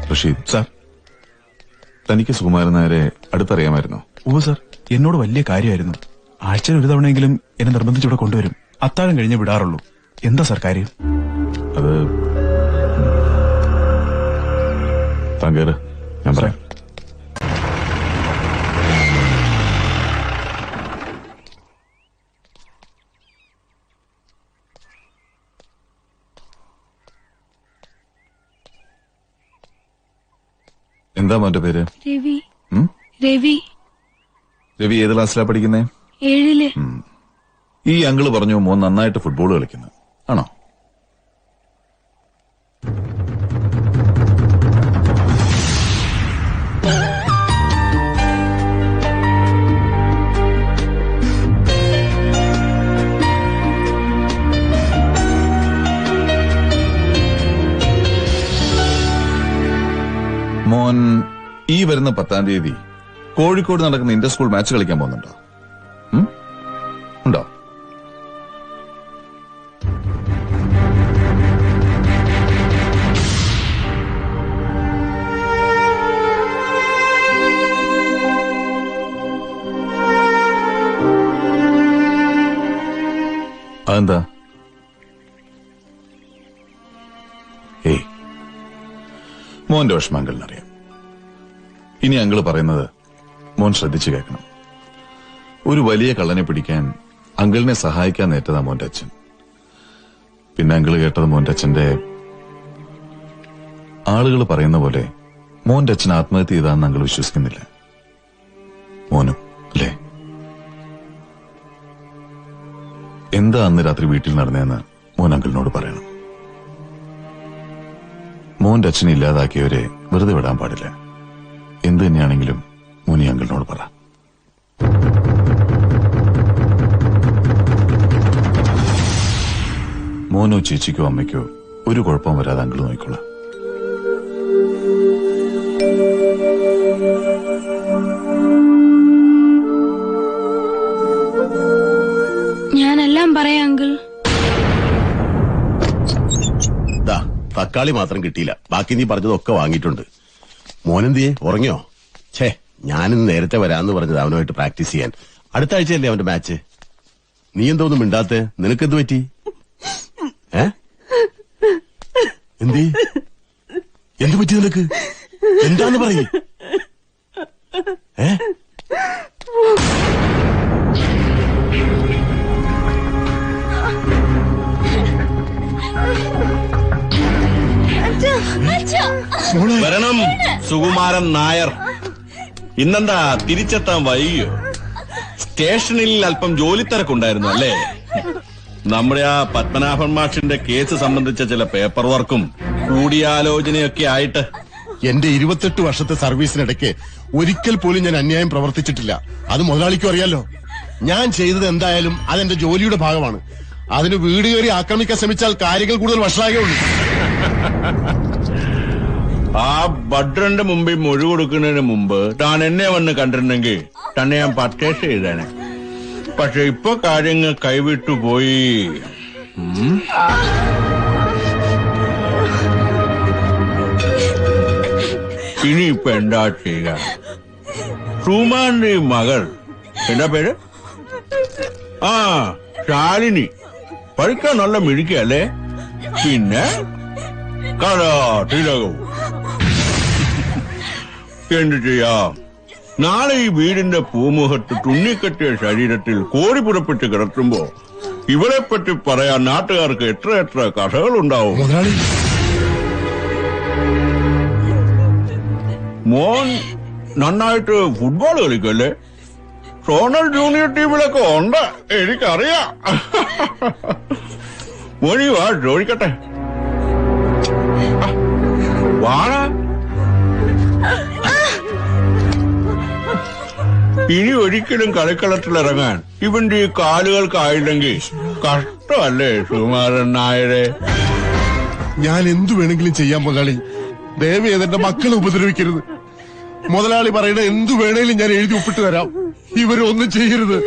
റഷീദ് സാർ, തനിക്ക് സുകുമാരൻ നായരെ അടുത്തറിയാമായിരുന്നോ? ഓ സാർ, എന്നോട് വലിയ കാര്യമായിരുന്നു. ആഴ്ചയിൽ ഒരു തവണയെങ്കിലും എന്നെ നിർബന്ധിച്ചിവിടെ കൊണ്ടുവരും. അത്താഴം കഴിഞ്ഞേ വിടാറുള്ളൂ. എന്താ സാർ കാര്യം? അത് താങ്കേര് ഞാൻ പറയാം. എന്താ മോന്റെ പേര്? രവി. രവി. രവി ഏത് ക്ലാസ്സിലാ പഠിക്കുന്നേ? 7ല്. ഈ അങ്കിള് പറഞ്ഞു മോൻ നന്നായിട്ട് ഫുട്ബോൾ കളിക്കുന്നു. ആണോ? മോൻ ഈ വരുന്ന 10-ാം തീയതി കോഴിക്കോട് നടക്കുന്ന ഇന്റർ സ്കൂൾ മാച്ച് കളിക്കാൻ പോകുന്നുണ്ടോ? ഉണ്ടോ? അതെന്താ? ഏയ്, മോന്റെ വിഷമം അങ്കിളിനറിയാം. ഇനി അങ്കിള് പറയുന്നത് മോൻ ശ്രദ്ധിച്ചു കേൾക്കണം. ഒരു വലിയ കള്ളനെ പിടിക്കാൻ അങ്കിളിനെ സഹായിക്കാൻ നേറ്റതാ മോന്റെ അച്ഛൻ. പിന്നെ അങ്കിള് കേട്ടത് മോന്റെ അച്ഛന്റെ ആളുകൾ പറയുന്ന പോലെ മോന്റെ അച്ഛൻ ആത്മഹത്യ ചെയ്താന്ന് അങ്കിൾ വിശ്വസിക്കുന്നില്ല. മോനും അല്ലേ? എന്താ അന്ന് രാത്രി വീട്ടിൽ നടന്നതെന്ന് മോൻ അങ്കിളിനോട് പറയണം. മോന്റെ അച്ഛനെ ഇല്ലാതാക്കിയവരെ വെറുതെ വിടാൻ പാടില്ല. എന്ത് തന്നെയാണെങ്കിലും മോനി അങ്കിളിനോട് പറ. മോനോ ചേച്ചിക്കോ അമ്മയ്ക്കോ ഒരു കുഴപ്പം വരാതെ അങ്കിൾ നോക്കിക്കോളാം. ഞാനെല്ലാം പറയാം അങ്കിൾ. തക്കാളി മാത്രം കിട്ടിയില്ല, ബാക്കി നീ പറഞ്ഞതൊക്കെ വാങ്ങിയിട്ടുണ്ട്. മോനെന്തിയെ ഉറങ്ങിയോ? ഛേ, ഞാനിന്ന് നേരത്തെ വരാന്ന് പറഞ്ഞത് അവനുമായിട്ട് പ്രാക്ടീസ് ചെയ്യാൻ. അടുത്ത ആഴ്ചയല്ലേ അവന്റെ മാച്ച്. നീ എന്തോന്നും മിണ്ടാത്തെ? നിനക്കെന്ത് പറ്റി? എന്ത് പറ്റി നിനക്ക്? എന്താന്ന് പറയേ? വരണം സുകുമാരൻ നായർ. ഇന്നെന്താ തിരിച്ചെത്താൻ വൈകിയോ? സ്റ്റേഷനിൽ അല്പം ജോലി തിരക്കുണ്ടായിരുന്നു അല്ലേ? നമ്മുടെ ആ പത്മനാഭൻ മാഷിന്റെ കേസ് സംബന്ധിച്ച ചില പേപ്പർ വർക്കും കൂടിയാലോചനയൊക്കെ ആയിട്ട്. എന്റെ 28 വർഷത്തെ സർവീസിനിടയ്ക്ക് ഒരിക്കൽ പോലും ഞാൻ അന്യായം പ്രവർത്തിച്ചിട്ടില്ല. അത് മുതലാളിക്കും അറിയാലോ. ഞാൻ ചെയ്തത് എന്തായാലും അതെന്റെ ജോലിയുടെ ഭാഗമാണ്. അതിന് വീട് കയറി ആക്രമിക്കാൻ ശ്രമിച്ചാൽ കാര്യങ്ങൾ കൂടുതൽ വഷളാകുള്ളൂ. ആ ഭദ്രന്റെ മുമ്പിൽ മൊഴി കൊടുക്കുന്നതിന് മുമ്പ് താൻ എന്നെ വന്ന് കണ്ടിരുന്നെങ്കിൽ തന്നെ ഞാൻ പർച്ചേസ് ചെയ്തേനെ. പക്ഷെ ഇപ്പൊ കാര്യങ്ങൾ കൈവിട്ടു പോയി. ഇനിയിപ്പൊ എന്താ ചെയ്യുക? സുമാന്റെ മകൾ എന്താ പേര്? ആ, ശാലിനി. പഠിക്കാൻ നല്ല മിടുക്കല്ലേ? പിന്നെ കലാതിലകവും. എന്ത് ചെയ്യാം? നാളെ ഈ വീടിന്റെ പൂമുഖത്ത് തുന്നിക്കെട്ടിയ ശരീരത്തിൽ കോടി പുറപ്പെട്ട് കിടക്കുമ്പോ ഇവളെ പറ്റി പറയാൻ നാട്ടുകാർക്ക് എത്ര കഥകളുണ്ടാവും. മോൻ നന്നായിട്ട് ഫുട്ബോൾ കളിക്കല്ലേ? സോണൽ ജൂനിയർ ടീമിലൊക്കെ ഉണ്ട്, എനിക്കറിയാം. മോനി വാ, ചോദിക്കട്ടെ. വാഴ ഇനി ഒരിക്കലും കളിക്കളത്തിലിറങ്ങാൻ ഇവന്റെ ഈ കാലുകൾക്കായില്ലെങ്കിൽ കഷ്ടമല്ലേ സുകുമാരൻ നായരെ? ഞാൻ എന്തു വേണമെങ്കിലും ചെയ്യാം മുതലാളി. ദയവ് ചെയ്ത് എന്റെ മക്കളെ ഉപദ്രവിക്കരുത്. മുതലാളി പറയുന്ന എന്തു വേണേലും ഞാൻ എഴുതി ഒപ്പിട്ട് തരാം. ഇവരൊന്നും ചെയ്യരുത്.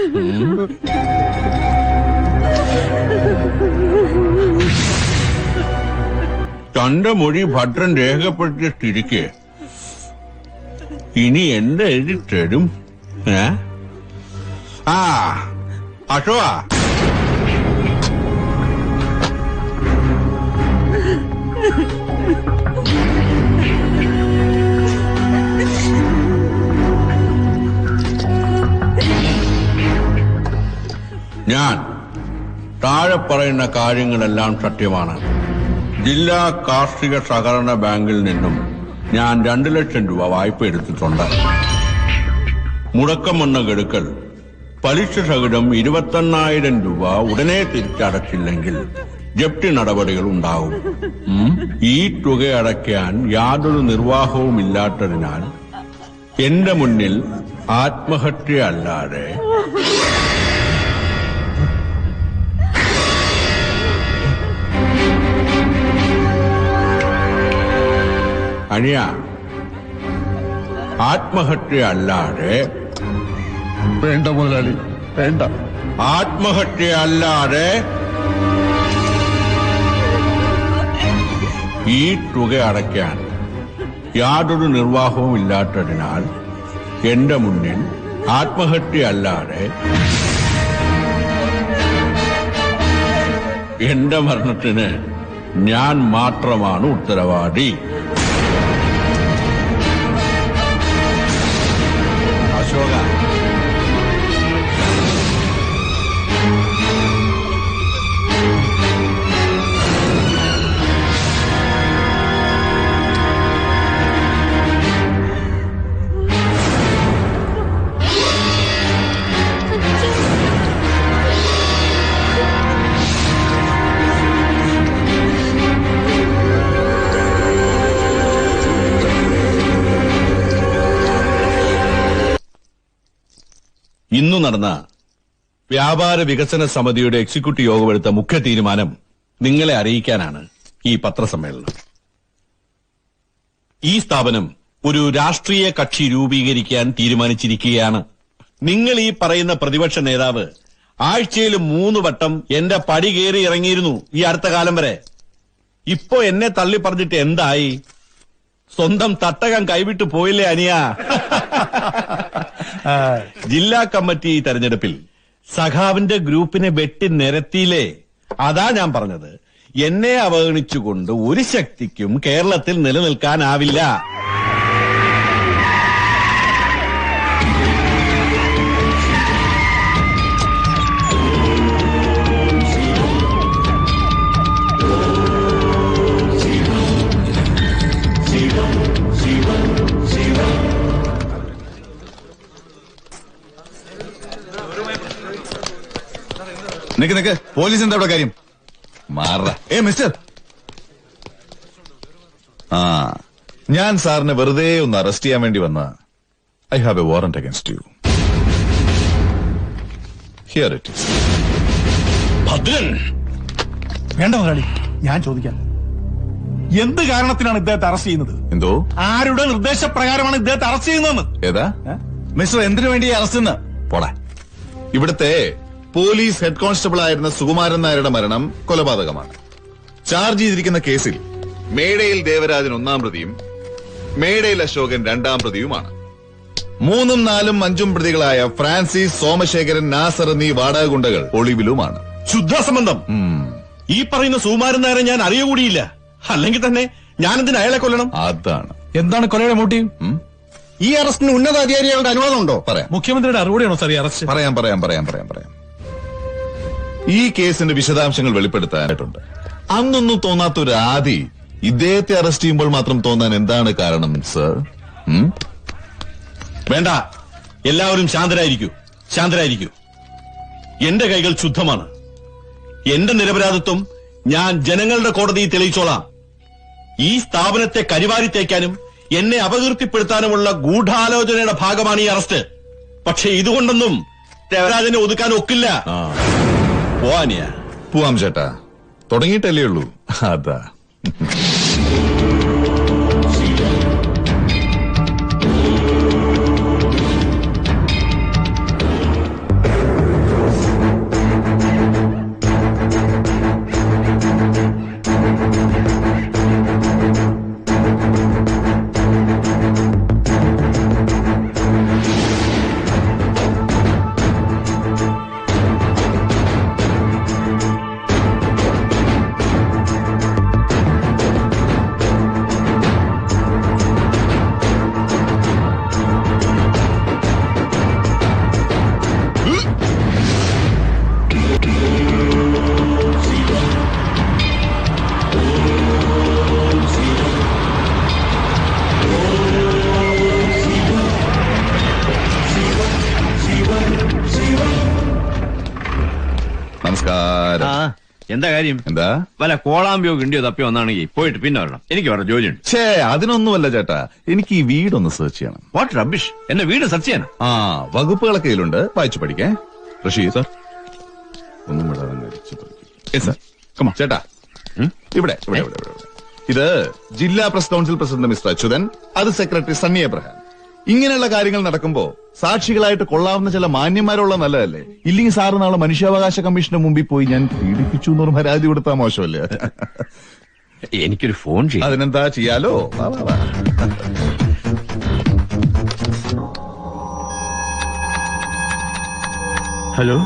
തന്റെ മൊഴി ഭദ്രൻ രേഖപ്പെടുത്തിയ സ്ഥിതിക്ക് ഇനി എന്ത് എഴുതി തരും? ആ അശോക, ഞാൻ താഴെ പറയുന്ന കാര്യങ്ങളെല്ലാം സത്യമാണ്. ജില്ലാ കാർഷിക സഹകരണ ബാങ്കിൽ നിന്നും ഞാൻ 2 ലക്ഷം രൂപ വായ്പ എടുത്തിട്ടുണ്ട്. മുടക്കം വന്ന ഗഡുക്കൾ പലിശ സഹിതം 21,000 രൂപ ഉടനെ തിരിച്ചടച്ചില്ലെങ്കിൽ ജപ്തി നടപടികൾ ഉണ്ടാവും. ഈ തുക അടയ്ക്കാൻ യാതൊരു നിർവാഹവും ഇല്ലാത്തതിനാൽ എന്റെ മുന്നിൽ ആത്മഹത്യ അല്ലാതെ അനിയ ആത്മഹത്യ അല്ലാതെ വേണ്ട മുതലാളി, വേണ്ട. ആത്മഹത്യ അല്ലാതെ ഈ തുക അടയ്ക്കാൻ യാതൊരു നിർവാഹവും ഇല്ലാത്തതിനാൽ എന്റെ മുന്നിൽ ആത്മഹത്യ അല്ലാതെ എന്റെ മരണത്തിന് ഞാൻ മാത്രമാണ് ഉത്തരവാദി. അശോക, ഇന്നു നടന്ന വ്യാപാര വികസന സമിതിയുടെ എക്സിക്യൂട്ടീവ് യോഗമെടുത്ത മുഖ്യ തീരുമാനം നിങ്ങളെ അറിയിക്കാനാണ് ഈ പത്രസമ്മേളനം. ഈ സ്ഥാപനം ഒരു രാഷ്ട്രീയ കക്ഷി രൂപീകരിക്കാൻ തീരുമാനിച്ചിരിക്കുകയാണ്. നിങ്ങൾ ഈ പറയുന്ന പ്രതിപക്ഷ നേതാവ് ആഴ്ചയിൽ 3 വട്ടം എന്റെ പടി കയറി ഇറങ്ങിയിരുന്നു ഈ അടുത്ത കാലം വരെ. ഇപ്പോ എന്നെ തള്ളി പറഞ്ഞിട്ട് എന്തായി? സ്വന്തം തട്ടകം കൈവിട്ടു പോയില്ലേ അനിയ? ജില്ലാ കമ്മിറ്റി തെരഞ്ഞെടുപ്പിൽ സഖാവിന്റെ ഗ്രൂപ്പിനെ വെട്ടി നിരത്തിയില്ലേ? അതാ ഞാൻ പറഞ്ഞത്, എന്നെ അവഗണിച്ചുകൊണ്ട് ഒരു ശക്തിക്കും കേരളത്തിൽ നിലനിൽക്കാനാവില്ല. നിക്ക് പോലീസ് എന്താ ഇവിടെ കാര്യം? മാറ. മിസ്റ്റർ, ഞാൻ സാറിനെ വെറുതെ ഒന്ന് അറസ്റ്റ് ചെയ്യാൻ വേണ്ടി വന്ന I have A warrant against U. Here it is. Bhadran, വേണ്ട മുതലാളി, ഞാൻ ചോദിക്കാം. എന്ത് കാരണത്തിനാണ് ഇദ്ദേഹത്തെ അറസ്റ്റ് ചെയ്യുന്നത്? എന്തോ? ആരുടെ നിർദ്ദേശപ്രകാരമാണ് ഇദ്ദേഹത്തെ അറസ്റ്റ് ചെയ്യുന്നതെന്ന്? ഏതാ മിസ്റ്റർ? എന്തിനു വേണ്ടി അറസ്റ്റ്? പോടാ. ഇവിടുത്തെ പോലീസ് ഹെഡ് കോൺസ്റ്റബിൾ ആയിരുന്ന സുകുമാരൻ നായരുടെ മരണം കൊലപാതകമാണ്. ചാർജ് ചെയ്തിരിക്കുന്ന കേസിൽ മേടയിൽ ദേവരാജൻ 1-ാം പ്രതിയും മേടയിൽ അശോകൻ 2-ാം പ്രതിയുമാണ്. 3ഉം 4ഉം 5ഉം പ്രതികളായ ഫ്രാൻസിസ്, സോമശേഖരൻ, നാസർ എന്നീ വാടക ഗുണ്ടകൾ ഒളിവിലുമാണ്. ശുദ്ധസംബന്ധം. ഈ പറയുന്ന സുകുമാരൻ നായരെ ഞാൻ അറിയുകൂടിയില്ല. അല്ലെങ്കിൽ തന്നെ ഞാനെന്തിന് അയാളെ കൊല്ലണം? അതാണ്. എന്താണ് കൊലയുടെ മോട്ടീവ്? ഈ അറസ്റ്റിന് ഉന്നതാധികാരികളുടെ അനുവാദം ഉണ്ടോ? പറയാം. മുഖ്യമന്ത്രിയുടെ അറിവോടെയാണോ സാർ ഈ അറസ്റ്റ്? പറയാം. ഈ കേസിന്റെ വിശദാംശങ്ങൾ വെളിപ്പെടുത്താനായിട്ടുണ്ട്. അന്നൊന്നും തോന്നാത്ത ഒരു ആദി ഇദ്ദേഹത്തെ അറസ്റ്റ് ചെയ്യുമ്പോൾ മാത്രം തോന്നാൻ എന്താണ് കാരണം സർ? വേണ്ട, എല്ലാവരും ശാന്തരായിരിക്കൂ. എന്റെ കൈകൾ ശുദ്ധമാണ്. എന്റെ നിരപരാധിത്വം ഞാൻ ജനങ്ങളുടെ കോടതിയിൽ തെളിയിച്ചോളാം. ഈ സ്ഥാപനത്തെ കരിവാരി തേക്കാനും എന്നെ അപകീർത്തിപ്പെടുത്താനുമുള്ള ഗൂഢാലോചനയുടെ ഭാഗമാണ് ഈ അറസ്റ്റ്. പക്ഷെ ഇതുകൊണ്ടൊന്നും ദേവരാജനെ ഒതുക്കാൻ ഒക്കില്ല. പോവാം ചേട്ടാ, തുടങ്ങിയിട്ടല്ലേ ഉള്ളൂ. അതാ. എന്താ കാര്യം? എന്താ വല്ല കോളാമ്പിയോ കിണ്ടിയോ തപ്പിയോ ഒന്നാണെങ്കിൽ പോയിട്ട് പിന്നെ വരണം. എനിക്ക് വേറെ ജോലിയുണ്ട്. അതിനൊന്നുമല്ല ചേട്ടാ, എനിക്ക് ഈ വീടൊന്ന് സെർച്ച് ചെയ്യണം. What rubbish? എന്നെ വീട് സെർച്ച് ചെയ്യണം? വകുപ്പുകളൊക്കെ കയ്യിലുണ്ട്, വായിച്ചു പഠിക്കേ. റഷീദ് സാർ ഒന്നും വിടാതെ ചേട്ടാ, ഇവിടെ ഇത് ജില്ലാ press council president mister Achuthan, അത് സെക്രട്ടറി സണ്ണി എബ്രഹാം. ഇങ്ങനെയുള്ള കാര്യങ്ങൾ നടക്കുമ്പോ സാക്ഷികളായിട്ട് കൊള്ളാവുന്ന ചില മാന്യന്മാരുള്ള നല്ലതല്ലേ? ഇല്ലെങ്കിൽ സാറ് നാളെ മനുഷ്യാവകാശ കമ്മീഷന്റെ മുമ്പിൽ പോയി ഞാൻ പീഡിപ്പിച്ചു എന്നൊരു പരാതി കൊടുത്താൽ മോശമല്ലേ? എനിക്കൊരു ഫോൺ ചെയ്യാം. അതിനെന്താ ചെയ്യാലോ? ഹലോ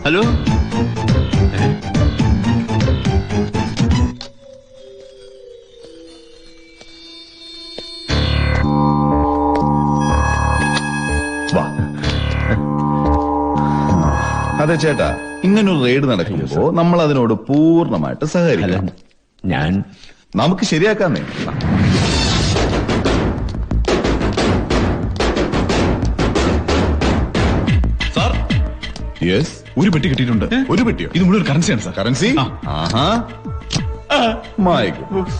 ഹലോ, അതെ ചേട്ടാ, ഇങ്ങനൊരു റെയ്ഡ് നടക്കുമ്പോ നമ്മൾ അതിനോട് പൂർണ്ണമായിട്ട് സഹകരിക്കണം. നമുക്ക് ശരിയാക്കാന്നേ. സാർ, യെസ്, ഒരു പെട്ടി കിട്ടിയിട്ടുണ്ട്. ഒരു പെട്ടിയോ? ഇത് മുഴുവൻ കറൻസിയാണ് സാർ. കറൻസി? My good.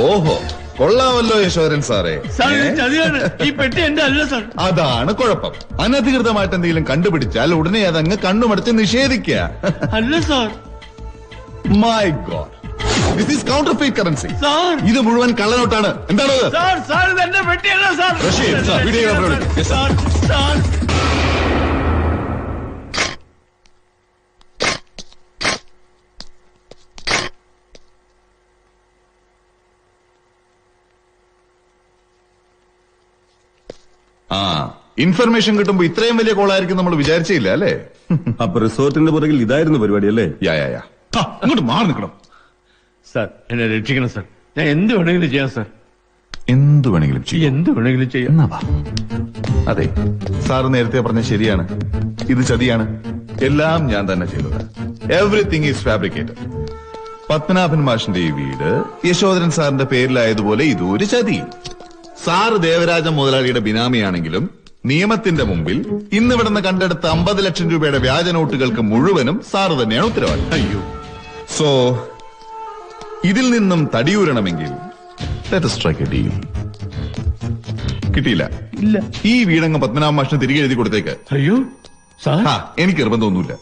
ഓഹോ, കൊള്ളാമല്ലോ യശോധരൻ സാറേ. ഈ പെട്ടി എന്റെ അല്ല സാർ. അതാണ് കുഴപ്പം. അനധികൃതമായിട്ട് എന്തെങ്കിലും കണ്ടുപിടിച്ചാൽ ഉടനെ അതങ്ങ് കണ്ണുമടച്ച് നിഷേധിക്കുക. അല്ല sir. My God, this is counterfeit currency. Sir, ഇത് മുഴുവൻ കള്ളനോട്ടാണ്. എന്താണ് സാർ? ഇത് എന്റെ പെട്ടിയല്ല sir. Rasheed sir, videographer sir. Information കിട്ടുമ്പോ ഇത്രയും വലിയ കോളായിരിക്കും നമ്മൾ വിചാരിച്ചില്ല അല്ലേ? അപ്പൊ റിസോർട്ടിന്റെ പുറകിൽ ഇതായിരുന്നു പരിപാടി അല്ലേ? അങ്ങോട്ട് മാറി നിൽക്കണം സാർ. എന്നെ രക്ഷിക്കണം സാർ. ഞാൻ എന്ത് വേണമെങ്കിലും ചെയ്യാം സാർ. എന്ത് വേണമെങ്കിലും ചെയ്യാം. അതെ, സാറ് നേരത്തെ പറഞ്ഞ ശരിയാണ്. ഇത് ചതിയാണ്. എല്ലാം ഞാൻ തന്നെ ചെയ്തത്. Everything is fabricated. പത്മനാഭൻ മാഷിന്റെ ഈ വീട് യശോധരൻ സാറിന്റെ പേരിലായതുപോലെ ഇതൊരു ചതി. സാറ് ദേവരാജ മുതലാളിയുടെ ബിനാമിയാണെങ്കിലും നിയമത്തിന്റെ മുമ്പിൽ ഇന്നിവിടുന്ന് കണ്ടെടുത്ത 50 ലക്ഷം രൂപയുടെ വ്യാജ നോട്ടുകൾക്ക് മുഴുവനും സാറ് തന്നെയാണ് ഉത്തരവാദി. അയ്യോ. സോ ഇതിൽ നിന്നും തടിയൂരണമെങ്കിൽ let us strike a deal. കിട്ടിയില്ല. ഇല്ല. ഈ വീടങ്ങ് പത്മനാഭ മാഷിന് തിരികെ എഴുതി കൊടുത്തേക്ക്. അയ്യോ എനിക്ക് നിർബന്ധമൊന്നുമില്ല.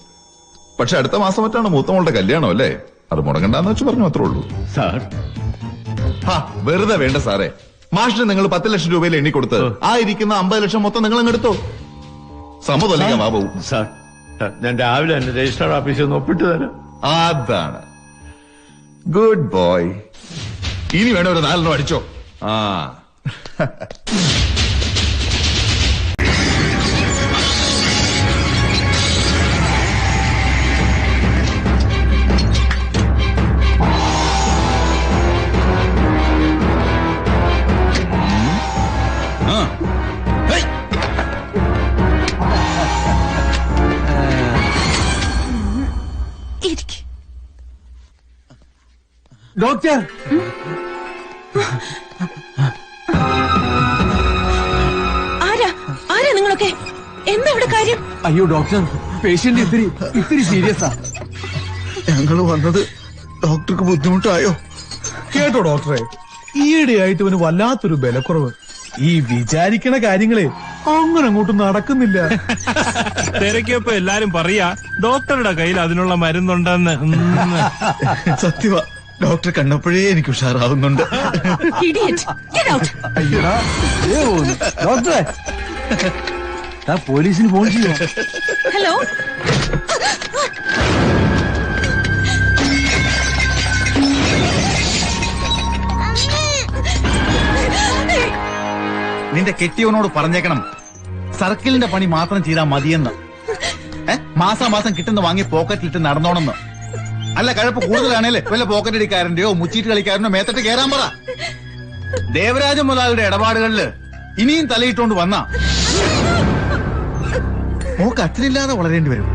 പക്ഷെ അടുത്ത മാസം മറ്റാണ് മൂത്തമോളുടെ കല്യാണം അല്ലേ? അത് മുടങ്ങണ്ടെന്ന് വെച്ച് പറഞ്ഞു അത്രേ ഉള്ളൂ. സാർ വെറുതെ വേണ്ട സാറേ. മാഷിന് നിങ്ങൾ 10 ലക്ഷം രൂപയിൽ എണ്ണി കൊടുത്ത് ആ ഇരിക്കുന്ന 50 ലക്ഷം മൊത്തം നിങ്ങൾ അങ്ങ് എടുത്തോ. സമ്മതമല്ല ബാബു. സാർ ഞാൻ രാവിലെ തന്നെ രജിസ്റ്റർ ഓഫീസിൽ നിന്ന് ഒപ്പിട്ട് തരാം. അതാണ് ഗുഡ് ബോയ്. ഇനി വേണം ഒരു 4 അടിച്ചോ. ആ ഡോക്ടർ ആരാ നിങ്ങളൊക്കെ? എന്താ ഇവിടെ കാര്യം? അയ്യോ ഡോക്ടർ, പേഷ്യന്റ് ഇത്തിരി സീരിയസാ. ഞങ്ങൾ വന്നത് ഡോക്ടർക്ക് ബുദ്ധിമുട്ടായോ? കേട്ടോ ഡോക്ടറെ, ഈയിടെയായിട്ട് ഇവന് വല്ലാത്തൊരു ബലക്കുറവ്. ഈ വിചാരിക്കണ കാര്യങ്ങളെ അങ്ങനെ അങ്ങോട്ട് നടക്കുന്നില്ല. തിരക്കിയപ്പോ എല്ലാരും പറയാ ഡോക്ടറുടെ കയ്യിൽ അതിനുള്ള മരുന്നുണ്ടെന്ന്. സത്യവാ, ഡോക്ടർ കണ്ടപ്പോഴേ എനിക്ക് ഉഷാറാവുന്നുണ്ട്. ഡോക്ടറെ പോലീസിന് ഫോൺ ചെയ്യോ? ഹലോ, നിന്റെ കെട്ടിയവനോട് പറഞ്ഞേക്കണം സർക്കിളിന്റെ പണി മാത്രം ചെയ്താൽ മതിയെന്ന്. മാസാമാസം കിട്ടുന്ന വാങ്ങി പോക്കറ്റിലിട്ട് നടന്നോണെന്ന്. അല്ല, കഴപ്പ് കൂടുതലാണേലേ വല്ല പോക്കറ്റ് അടിക്കാരന്റെയോ മുച്ചീട്ട് കളിക്കാരനോ മേത്തട്ട് കേറാൻ പറ. ദേവരാജ മുതലാളിയുടെ ഇടപാടുകളില് ഇനിയും തലയിട്ടുകൊണ്ട് വന്നാ മോക്ക് അച്ഛനില്ലാതെ വളരേണ്ടി വരും.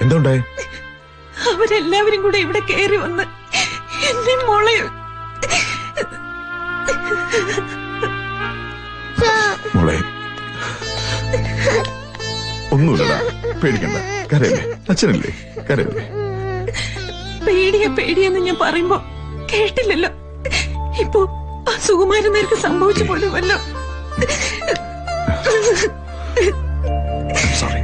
എന്തുണ്ടായി? അവരെല്ലാവരും കൂടെ ഇവിടെ കയറി വന്ന് എന്നെ മോളെ മോളെ ഒന്നുമില്ലടാ, പേടിക്കണ്ട. കരയല്ലേ? അച്ഛനല്ലേ? കരയല്ലേ? പേടിയെന്ന് ഞാൻ പറയുമ്പോ കേട്ടില്ലല്ലോ. ഇപ്പൊ ആ സുകുമാരൻ നേർക്ക് സംഭവിച്ചു പോലുമല്ലോ. സോറി.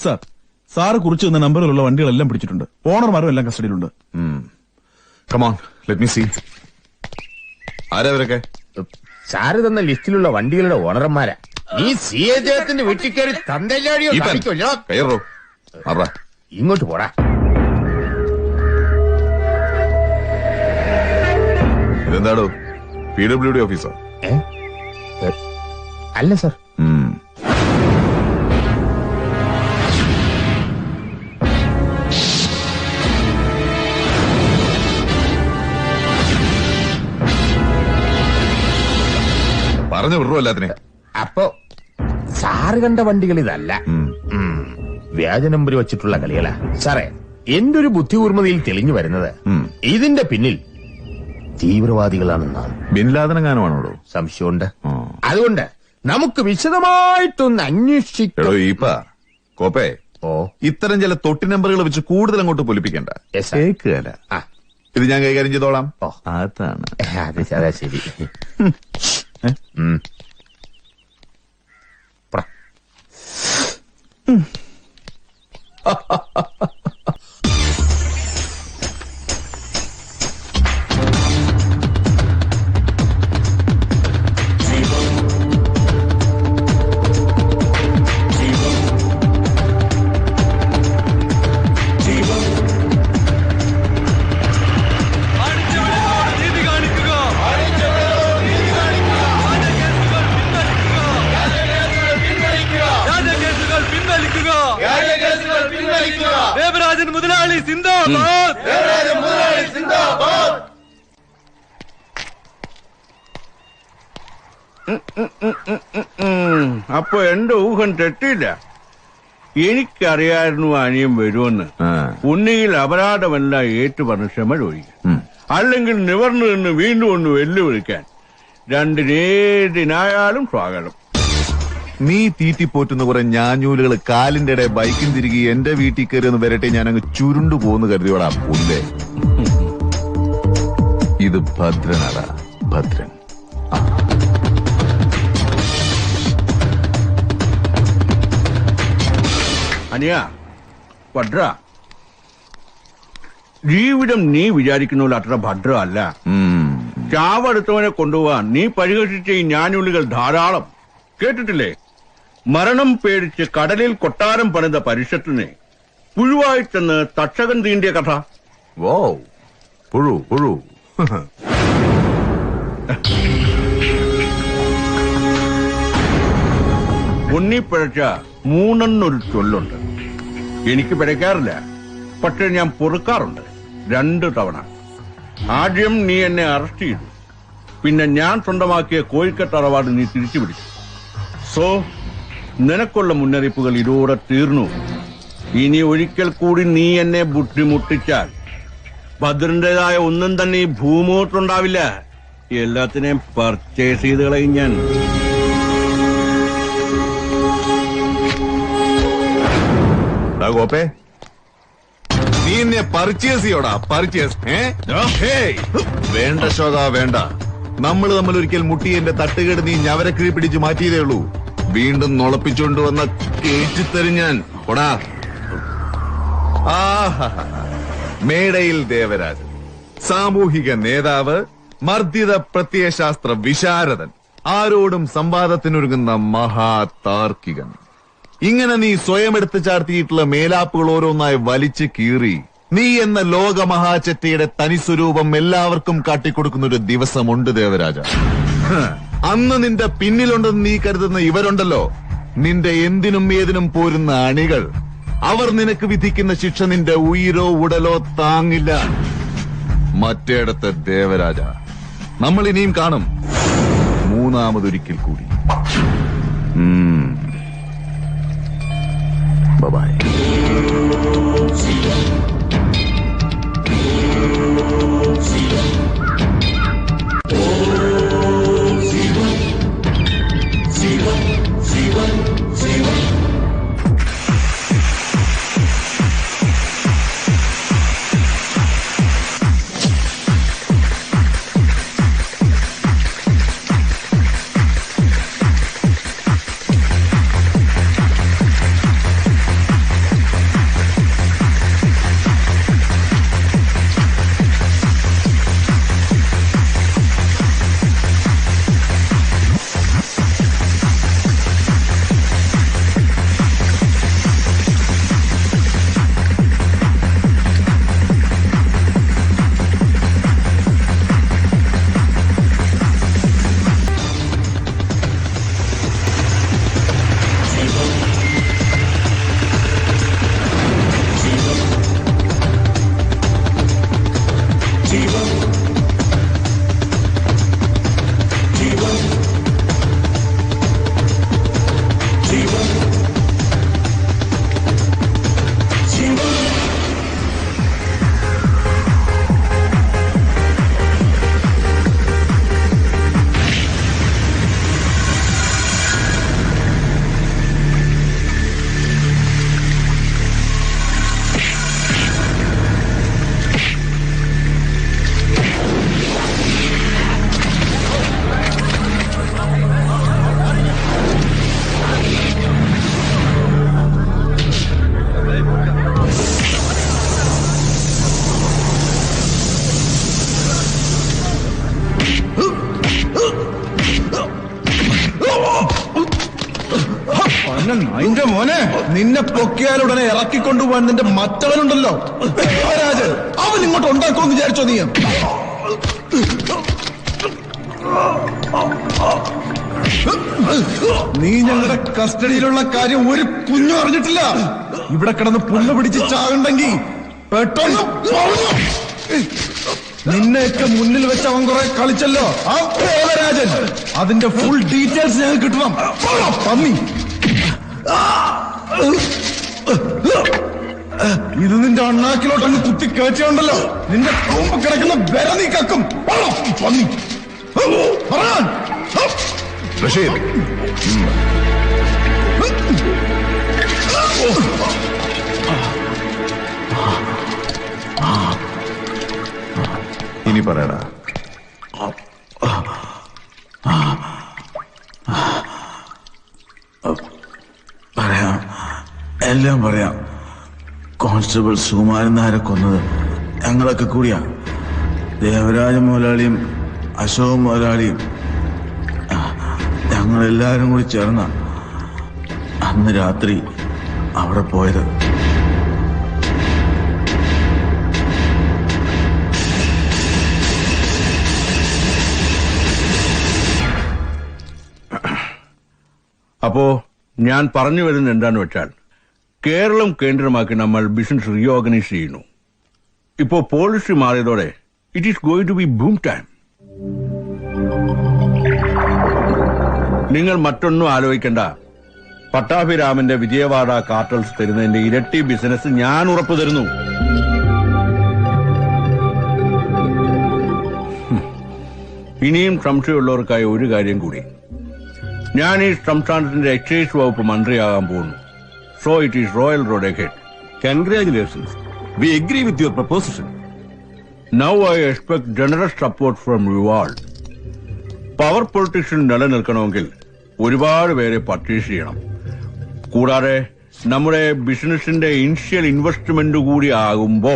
സാർ, സാറ് കുറിച്ച് തന്ന നമ്പറിലുള്ള വണ്ടികളെല്ലാം പിടിച്ചിട്ടുണ്ട്. ഓണർമാരും എല്ലാം കസ്റ്റഡിയിലുണ്ട്. Come on, let me see. ആരവരൊക്കെ? സാറ് തന്ന ലിസ്റ്റിലുള്ള വണ്ടികളുടെ ഓണർമാരാ. നീ സി എ ജയത്തിന്റെ വീട്ടിൽ കയറി തന്തല്ലാടിയോ കാണിക്കുമല്ലോ. കയറോ, ഇങ്ങോട്ട് പോടാ. ഇതെന്താടോ, PWD ഓഫീസോ? അല്ല സർ. പറഞ്ഞു വിടുറോ എല്ലാത്തിനെ. അപ്പോ സാറ് കണ്ട വണ്ടികൾ ഇതല്ല, വ്യാജ നമ്പർ വെച്ചിട്ടുള്ള കളികളാ സാറേ. എന്റെ ഒരു ബുദ്ധി കൂർമ്മതയിൽ തെളിഞ്ഞു വരുന്നത് ഇതിന്റെ പിന്നിൽ തീവ്രവാദികളാണെന്നാണ്. ബിൻ ലാദനെങ്ങാനുമാണോ? സംശയമുണ്ട്. അതുകൊണ്ട് നമുക്ക് വിശദമായിട്ടൊന്ന് അന്വേഷിക്കോ. കോപ്പേ, ഇത്തരം ചില തൊട്ടി നമ്പറുകൾ വെച്ച് കൂടുതൽ അങ്ങോട്ട് പൊലിപ്പിക്കണ്ട. ഇത് ഞാൻ കൈകാര്യം ചെയ്തോളാം. അതാണ് അതാ ശരി. ദേവരാജൻ മുതലാളി സിന്ദാബാദ്. അപ്പൊ എന്റെ ഊഹം തെറ്റില്ല. എനിക്കറിയായിരുന്നു അനിയൻ വരുമെന്ന്. ഒന്നുകിൽ അപരാധമെല്ലാം ഏറ്റുപറഞ്ഞ് ക്ഷമ ചോദിക്കും, അല്ലെങ്കിൽ നിവർന്നു നിന്ന് വീണ്ടും ഒന്ന് വെല്ലുവിളിക്കാൻ. രണ്ടിനേതിനായാലും സ്വാഗതം. നീ തീറ്റിപ്പോറ്റുന്ന കുറെ ഞാഞ്ഞൂലുകൾ കാലിന്റെ ഇടയിൽ ബൈക്കും തിരികെ എന്റെ വീട്ടിൽ കയറി ഒന്ന് വരട്ടെ, ഞാൻ അങ്ങ് ചുരുണ്ടു പോന്ന് കരുതിയോടാ പുല്ലേ. ഇത് ഭദ്രനാടാ, ഭദ്രൻ. അനിയ ഭദ്ര, ജീവിതം നീ വിചാരിക്കുന്ന പോലെ അത്ര ഭദ്ര അല്ല. ചാവടുത്തവനെ കൊണ്ടുപോവാൻ നീ പരിഹസിച്ച ഈ ഞാനുള്ളികൾ ധാരാളം കേട്ടിട്ടില്ലേ? മരണം പേടിച്ച് കടലിൽ കൊട്ടാരം പണിത പരിഷത്തിനെ പുഴുവായി ചെന്ന് തക്ഷകൻ തീണ്ടിയ കഥ. വോ പുഴു പുഴു. ഉണ്ണിപ്പിഴച്ച മൂന്നെണ്ണൊരു ചൊല്ലുണ്ട്. എനിക്ക് പിഴയ്ക്കാറില്ല, പക്ഷെ ഞാൻ പൊറുക്കാറുണ്ട് 2 തവണ. ആദ്യം നീ എന്നെ അറസ്റ്റ് ചെയ്തു, പിന്നെ ഞാൻ സ്വന്തമാക്കിയ കോഴിക്കട്ട് അവാർഡ് നീ തിരിച്ചു പിടിച്ചു. സോ നിനക്കുള്ള മുന്നറിയിപ്പുകൾ ഇതോടെ തീർന്നു. ഇനി ഒരിക്കൽ കൂടി നീ എന്നെ ബുദ്ധിമുട്ടിച്ചാൽ ഭദ്രന്റേതായ ഒന്നും തന്നെ ഈ ഭൂമുഖത്തുണ്ടാവില്ല. എല്ലാത്തിനെയും പർച്ചേസ് ചെയ്ത് കളയും ഞാൻ. ഗോപേ, നീ എന്നെ പർച്ചേസ് ചെയ്യോടാ, പർച്ചേസ്. വേണ്ട ശോക, വേണ്ട. നമ്മൾ തമ്മിൽ ഒരിക്കൽ മുട്ടി എന്റെ തട്ടുകേട് നീ ഞവരക്കിഴി പിടിച്ച് മാറ്റിയതേ ഉള്ളൂ. വീണ്ടും നുളപ്പിച്ചുകൊണ്ടുവന്ന കേറ്റിത്തരും ഞാൻ. കൊടാ. മേടയിൽ ദേവരാജൻ, സാമൂഹിക നേതാവ്, മർദ്ദിത പ്രത്യയശാസ്ത്ര വിശാരദൻ, ആരോടും സംവാദത്തിനൊരുങ്ങുന്ന മഹാതാർക്കികൻ. ഇങ്ങനെ നീ സ്വയം എടുത്തു ചാർത്തിയിട്ടുള്ള മേലാപ്പുകൾ ഓരോന്നായി വലിച്ചു കീറി നീ എന്ന ലോകമഹാചറ്റയുടെ തനിസ്വരൂപം എല്ലാവർക്കും കാട്ടിക്കൊടുക്കുന്ന ഒരു ദിവസമുണ്ട് ദേവരാജ. അന്ന് നിന്റെ പിന്നിലുണ്ടെന്ന് നീ കരുതുന്ന ഇവരുണ്ടല്ലോ, നിന്റെ എന്തിനും ഏതിനും പോരുന്ന അണികൾ, അവർ നിനക്ക് വിധിക്കുന്ന ശിക്ഷ നിന്റെ ഉയിരോ ഉടലോ താങ്ങില്ല. മറ്റേടത്ത് ദേവരാജ, നമ്മൾ ഇനിയും കാണും, മൂന്നാമതൊരിക്കൽ കൂടി. ബൈ. അതിന്റെ മോനെ നിന്നെ പൊക്കിയാലുടനെ ഇറക്കിക്കൊണ്ടുപോകാൻ നിന്റെ മറ്റവനുണ്ടല്ലോ ദേവരാജ്, അവൻ ഇങ്ങോട്ട് ഉണ്ടാക്കുമെന്ന് വിചാരിച്ചോ നീ? നീ ഞങ്ങളുടെ കസ്റ്റഡിയിലുള്ള കാര്യം ഒരു കുഞ്ഞു അറിഞ്ഞിട്ടില്ല. ഇവിടെ കിടന്ന് പുല്ല് പിടിച്ച് ചാകണ്ടെങ്കിൽ പെട്ടെന്ന് പറഞ്ഞു. നിന്നെയൊക്കെ മുന്നിൽ വെച്ച് അവൻ കുറെ കളിച്ചല്ലോ ആ ദേവരാജൻ. അതിന്റെ ഫുൾ ഡീറ്റെയിൽസ് ഞങ്ങൾക്ക് കിട്ടണം. പന്നി, ഇത് നിന്റെ അണ്ണാക്കിലോട്ട് അങ്ങ് കുത്തി കയറ്റിയുണ്ടല്ലോ, നിന്റെ കൊമ്പ് കിടക്കുന്ന വിര നീ കക്കും. പന്നി പറയാൻ റഷീദ്, ഇനി പറയടാ. പറയാം, എല്ലാം പറയാം. കോൺസ്റ്റബിൾ സുകുമാരൻ നായരെ കൊന്നത് ഞങ്ങളൊക്കെ കൂടിയാ. ദേവരാജ മുതലാളിയും അശോക് മുതലാളിയും ഞങ്ങളെല്ലാരും കൂടി ചേർന്ന അന്ന് രാത്രി അവിടെ പോയത്. അപ്പോ ഞാൻ പറഞ്ഞു വരുന്നത് എന്താന്ന് വെച്ചാൽ, കേരളം കേന്ദ്രമാക്കി നമ്മൾ ബിസിനസ് റീഓർഗനൈസ് ചെയ്യുന്നു. ഇപ്പോ പോളിസി മാറിയതോടെ it is going to be boom time. നിങ്ങൾ മറ്റൊന്നും ആലോചിക്കേണ്ട. പട്ടാഭിരാമന്റെ വിജയവാഡ കാർട്ടൽസ് തരുന്നതിന്റെ ഇരട്ടി ബിസിനസ് ഞാൻ ഉറപ്പു തരുന്നു. ഇനിയും സംശയമുള്ളവർക്കായി ഒരു കാര്യം കൂടി. ഞാൻ ഈ സംസ്ഥാനത്തിന്റെ എക്സൈസ് വകുപ്പ് മന്ത്രിയാകാൻ പോകുന്നു. So it is royal road ahead. Congratulations. We agree with your proposition. Now I expect generous support from you all. Power പൊളിറ്റിക്സിൽ നിലനിൽക്കണമെങ്കിൽ ഒരുപാട് പേരെ പർച്ചേസ് ചെയ്യണം. കൂടാതെ നമ്മുടെ ബിസിനസിന്റെ ഇനിഷ്യൽ ഇൻവെസ്റ്റ്മെന്റ് കൂടി ആകുമ്പോ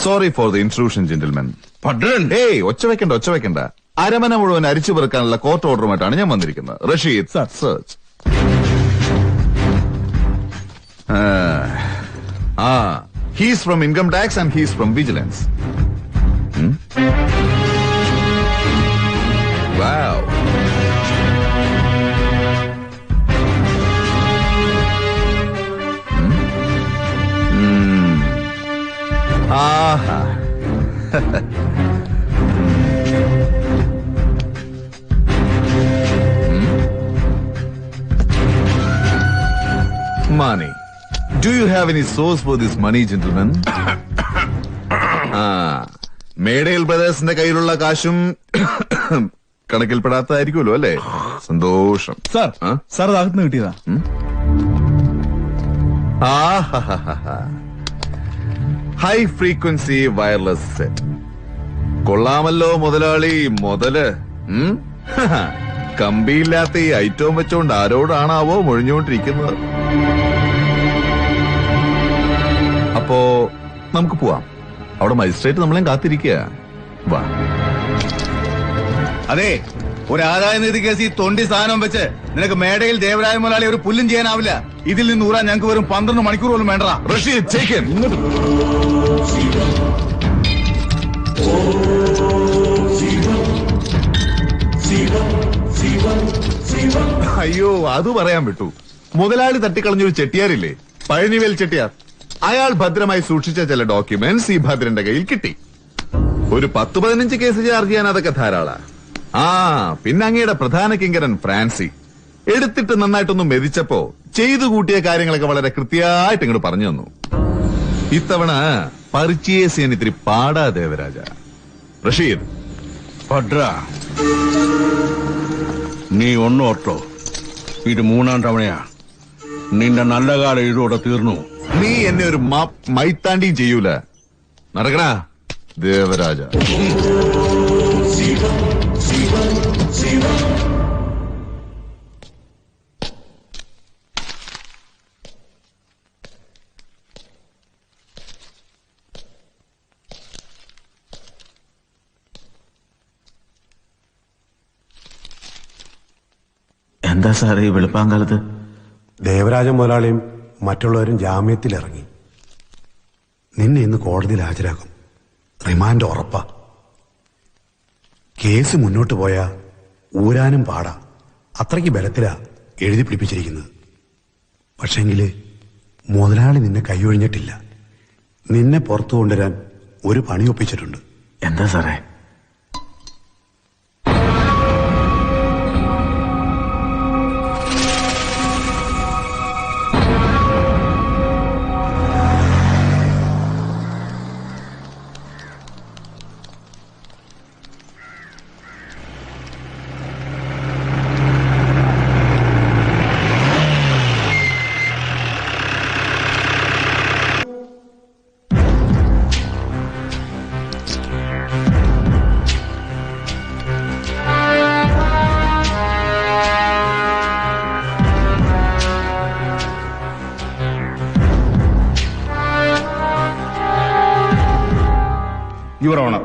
sorry for the intrusion gentlemen. ഏയ്, ഒച്ച വെക്കണ്ട. അരമന മുഴുവൻ അരിച്ചു പെറുക്കാനുള്ള കോർട്ട് ഓർഡറുമായിട്ടാണ് ഞാൻ വന്നിരിക്കുന്നത്. Rasheed, search. He's from income tax and he's from vigilance. Wow. Aha. Money. Do you have any source for this money, gentlemen? മേഡേൽ ബ്രദേഴ്സിന്റെ കയ്യിലുള്ള കാശും കണക്കിൽപ്പെടാത്തതായിരിക്കുമല്ലോ അല്ലേ? സന്തോഷം. സാർ അകത്തുനിന്ന് കിട്ടിയതാ. High frequency wireless set. കൊള്ളാമല്ലോ മുതലാളി. മുതല് കമ്പിയില്ലാത്ത ഈ ഐറ്റവും വെച്ചോണ്ട് ആരോടാണാവോ മൊഴിഞ്ഞുകൊണ്ടിരിക്കുന്നത്. അപ്പോ നമുക്ക് പോവാം. അവിടെ മജിസ്ട്രേറ്റ് നമ്മളെയും കാത്തിരിക്കുക. വാ. അതെ, ഒരു ആദായ നികുതി കേസ് ഈ തൊണ്ടി സാധനം വെച്ച് നിനക്ക് മേടയിൽ ദേവരായ മുതലാളി ഒരു പുല്ലും ചെയ്യാനാവില്ല. ഇതിൽ നിന്ന് ഊറാൻ ഞങ്ങൾക്ക് വെറും 12 മണിക്കൂർ പോലും വേണ്ട. Rasheed, take him. അയ്യോ, അത് പറയാൻ വിട്ടു. മുതലാളി തട്ടിക്കളഞ്ഞൊരു ചെട്ടിയാരില്ലേ, പഴനിവേൽ ചെട്ടിയാർ. അയാൾ ഭദ്രമായി സൂക്ഷിച്ച ചില ഡോക്യുമെന്റ്സ് ഈ ഭദ്രന്റെ കയ്യിൽ കിട്ടി. ഒരു 10-15 കേസ് ചാർജ് ചെയ്യാൻ അതൊക്കെ ധാരാള. ആ പിന്നെ അങ്ങയുടെ പ്രധാന കിങ്കരൻ ഫ്രാൻസി എടുത്തിട്ട് നന്നായിട്ടൊന്ന് മെതിച്ചപ്പോ ചെയ്തു കൂട്ടിയ കാര്യങ്ങളൊക്കെ വളരെ കൃത്യമായിട്ട് ഇങ്ങോട്ട് പറഞ്ഞു തന്നു. ഇത്തവണ പർച്ചേസ് ചെയ്യാൻ ഇത്തിരി പാടാ ദേവരാജ. റഷീദ് ഭദ്ര, നീ ഒന്നോർത്തോ, ഇത് 3-ാം തവണയാ. നിന്റെ നല്ല കാലം ഇതോടെ തീർന്നു. നീ എന്നെ ഒരു മൈത്താണ്ടിയും ചെയ്യൂല. നടക്കടാ ദേവരാജ. എന്താ സാറേ ഈ വെളുപ്പാങ്കാലത്ത്? ദേവരാജൻ മുതലാളിയും മറ്റുള്ളവരും ജാമ്യത്തിലിറങ്ങി. നിന്നെ ഇന്ന് കോടതിയിൽ ഹാജരാക്കും. റിമാൻഡ് ഉറപ്പാ. കേസ് മുന്നോട്ട് പോയാ ഊരാനും പാടാ. അത്രയ്ക്ക് ബലത്തിലാ എഴുതി പിടിപ്പിച്ചിരിക്കുന്നത്. പക്ഷെങ്കില് മുതലാളി നിന്നെ കൈയൊഴിഞ്ഞിട്ടില്ല. നിന്നെ പുറത്തു കൊണ്ടുവരാൻ ഒരു പണി ഒപ്പിച്ചിട്ടുണ്ട്. എന്താ സാറേ? യുവർ ഓണർ,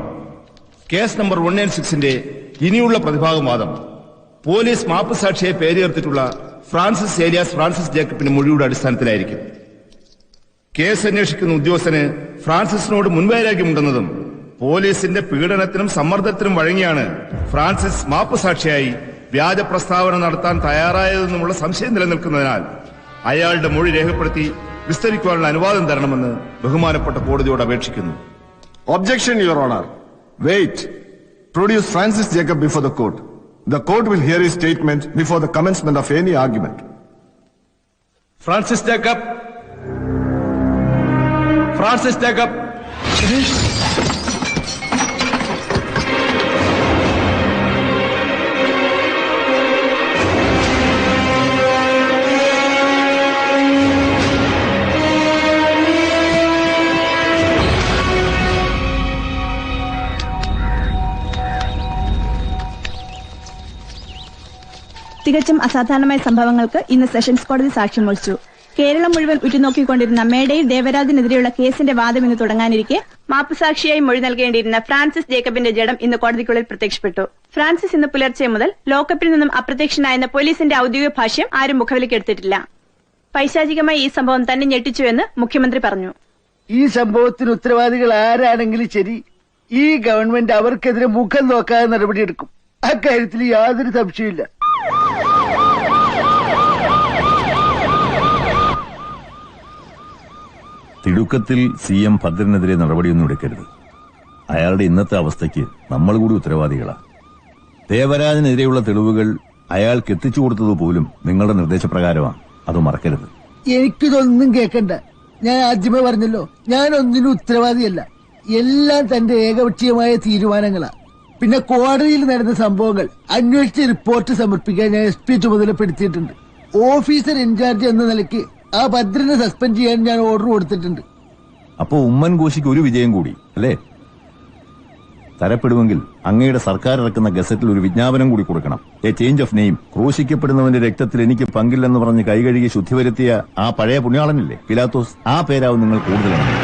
കേസ് നമ്പർ 196-ന്റെ ഇനിയുള്ള പ്രതിഭാഗം വാദം പോലീസ് മാപ്പ് സാക്ഷിയെ പേരുചേർത്തിട്ടുള്ള ഫ്രാൻസിസ് ഏലിയാസ് ഫ്രാൻസിസ് ജേക്കബിന്റെ മൊഴിയുടെ അടിസ്ഥാനത്തിലായിരിക്കും. കേസ് അന്വേഷിക്കുന്ന ഉദ്യോഗസ്ഥന് ഫ്രാൻസിസിനോട് മുൻവൈരാഗ്യമുണ്ടെന്നതും പോലീസിന്റെ പീഡനത്തിനും സമ്മർദ്ദത്തിനും വഴങ്ങിയാണ് ഫ്രാൻസിസ് മാപ്പ് സാക്ഷിയായി വ്യാജ പ്രസ്താവന നടത്താൻ തയ്യാറായതെന്നുമുള്ള സംശയം നിലനിൽക്കുന്നതിനാൽ അയാളുടെ മൊഴി രേഖപ്പെടുത്തി വിസ്തരിക്കുവാനുള്ള അനുവാദം തരണമെന്ന് ബഹുമാനപ്പെട്ട കോടതിയോട് അപേക്ഷിക്കുന്നു. Objection, Your Honor. Wait. Produce Francis Jacob before the court. The court will hear his statement before the commencement of any argument. Francis Jacob. Francis Jacob. തികച്ചും അസാധാരണമായ സംഭവങ്ങൾക്ക് ഇന്ന് സെഷൻസ് കോടതി സാക്ഷ്യം വഹിച്ചു. കേരളം മുഴുവൻ ഉറ്റുനോക്കിക്കൊണ്ടിരുന്ന മേടയിൽ ദേവരാജിനെതിരെയുള്ള കേസിന്റെ വാദം ഇന്ന് തുടങ്ങാനിരിക്കെ മാപ്പുസാക്ഷിയായി മൊഴി നൽകേണ്ടിയിരുന്ന ഫ്രാൻസിസ് ജേക്കബിന്റെ ജഡം ഇന്ന് കോടതിക്കുള്ളിൽ പ്രത്യക്ഷപ്പെട്ടു. ഫ്രാൻസിസ് ഇന്ന് പുലർച്ചെ മുതൽ ലോക്കപ്പിൽ നിന്നും അപ്രത്യക്ഷനായെന്ന പോലീസിന്റെ ഔദ്യോഗിക ഭാഷ്യം ആരും മുഖവിലേക്കെടുത്തിട്ടില്ല. പൈശാചികമായി ഈ സംഭവം തന്നെ ഞെട്ടിച്ചുവെന്ന് മുഖ്യമന്ത്രി പറഞ്ഞു. ഈ സംഭവത്തിന് ഉത്തരവാദികൾ ആരാണെങ്കിലും ശരി, ഈ ഗവൺമെന്റ് അവർക്കെതിരെ മുഖം നോക്കാതെ നടപടിയെടുക്കും. അക്കാര്യത്തിൽ യാതൊരു സംശയമില്ല. തിടുക്കത്തിൽ CM ഭദ്രനെതിരെ നടപടിയൊന്നും എടുക്കരുത്. അയാളുടെ ഇന്നത്തെ അവസ്ഥയ്ക്ക് നമ്മൾ കൂടി ഉത്തരവാദികളാ. ദേവരാജനെതിരെയുള്ള തെളിവുകൾ അയാൾക്ക് എത്തിച്ചു കൊടുത്തത് പോലും നിങ്ങളുടെ നിർദ്ദേശപ്രകാരമാണ്. അത് മറക്കരുത്. എനിക്കിതൊന്നും കേൾക്കണ്ട. ഞാൻ ആദ്യമേ പറഞ്ഞല്ലോ, ഞാൻ ഒന്നിനും ഉത്തരവാദിയല്ല. എല്ലാം തന്റെ ഏകപക്ഷീയമായ തീരുമാനങ്ങളാ. പിന്നെ കോടതിയിൽ നടന്ന സംഭവങ്ങൾ അന്വേഷിച്ച് റിപ്പോർട്ട് സമർപ്പിക്കാൻ ഞാൻ SP ചുമതലപ്പെടുത്തിയിട്ടുണ്ട്. ഓഫീസർ ഇൻചാർജ് എന്ന നിലയ്ക്ക് ആ ഭദ്രനെ സസ്പെൻഡ് ചെയ്യാൻ ഞാൻ ഓർഡർ കൊടുത്തിട്ടുണ്ട്. അപ്പോ ഉമ്മൻ കോശിക്ക് ഒരു വിജയം കൂടി അല്ലേ? തരപ്പെടുമെങ്കിൽ അങ്ങയുടെ സർക്കാർ ഇറക്കുന്ന ഗസറ്റിൽ ഒരു വിജ്ഞാപനം കൂടി കൊടുക്കണം. A change of name. ക്രൂശിക്കപ്പെടുന്നവന്റെ രക്തത്തിൽ എനിക്ക് പങ്കില്ലെന്ന് പറഞ്ഞ് കൈകഴുകി ശുദ്ധി വരുത്തിയ ആ പഴയ പുണ്യാളനില്ലേ പിലാത്തോസ്, ആ പേരാവും നിങ്ങൾ കൂടുതലാണ്.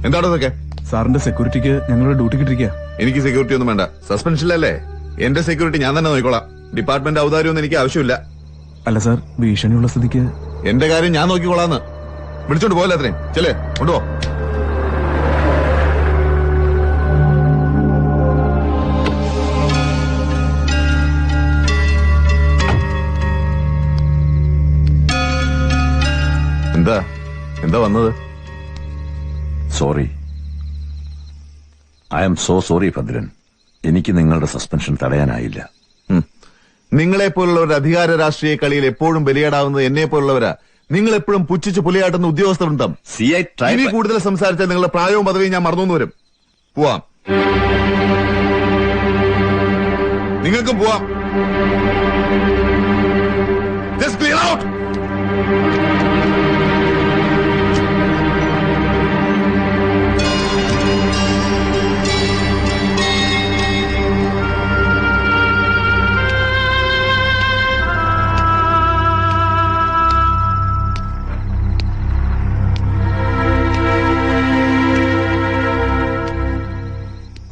എന്താണോ ഇതൊക്കെ? സാറിന്റെ സെക്യൂരിറ്റിക്ക് ഞങ്ങളുടെ ഡ്യൂട്ടി കിട്ടിരിക്കുക. എനിക്ക് സെക്യൂരിറ്റി ഒന്നും വേണ്ട. സസ്പെൻഷനിലല്ലേ? എന്റെ സെക്യൂരിറ്റി ഞാൻ തന്നെ നോക്കിക്കോളാം. ഡിപ്പാർട്ട്മെന്റ് ഔദാര്യമൊന്നും എനിക്ക് ആവശ്യമില്ല. അല്ല സാർ, ഭീഷണിയുള്ള സ്ഥിതിക്ക് എന്റെ കാര്യം ഞാൻ നോക്കിക്കോളാന്ന്. വിളിച്ചോണ്ട് പോകല്ലേ അത്രയും. ചെല്ലേ, കൊണ്ടുപോ. എന്താ എന്താ വന്നത്? Sorry. I M so sorry Bhadran. എനിക്ക് നിങ്ങളുടെ സസ്പെൻഷൻ തടയാനായില്ല. നിങ്ങളെ പോലുള്ളവരുടെ അധികാര രാഷ്ട്രീയ കളിയിൽ എപ്പോഴും ബലിയാടാവുന്നത് എന്നെ പോലുള്ളവരാ. നിങ്ങൾ എപ്പോഴും പുച്ഛിച്ച് പുലിയാട്ടുന്ന ഉദ്യോഗസ്ഥരുണ്ടാവും. ഇനി കൂടുതൽ സംസാരിച്ചാൽ നിങ്ങളുടെ പ്രായവും പദവിയും ഞാൻ മറന്നു വരും. പോവാം, നിങ്ങൾക്കും പോവാം. Just clear out.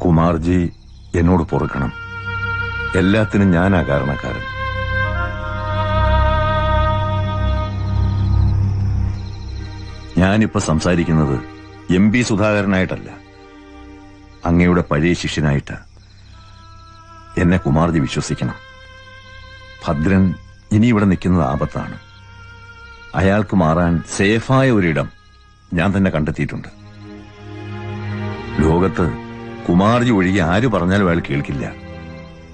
കുമാർജി, എന്നോട് പൊറുക്കണം. എല്ലാത്തിനും ഞാനാ കാരണക്കാരൻ. ഞാനിപ്പോ സംസാരിക്കുന്നത് MP സുധാകരനായിട്ടല്ല, അങ്ങയുടെ പഴയ ശിഷ്യനായിട്ടാ. എന്നെ കുമാർജി വിശ്വസിക്കണം. ഭദ്രൻ ഇനി ഇവിടെ നിൽക്കുന്നത് ആപത്താണ്. അയാൾക്ക് മാറാൻ സേഫായ ഒരിടം ഞാൻ തന്നെ കണ്ടെത്തിയിട്ടുണ്ട്. ലോകത്ത് കുമാർജി ഒഴികെ ആര് പറഞ്ഞാലും അയാൾ കേൾക്കില്ല.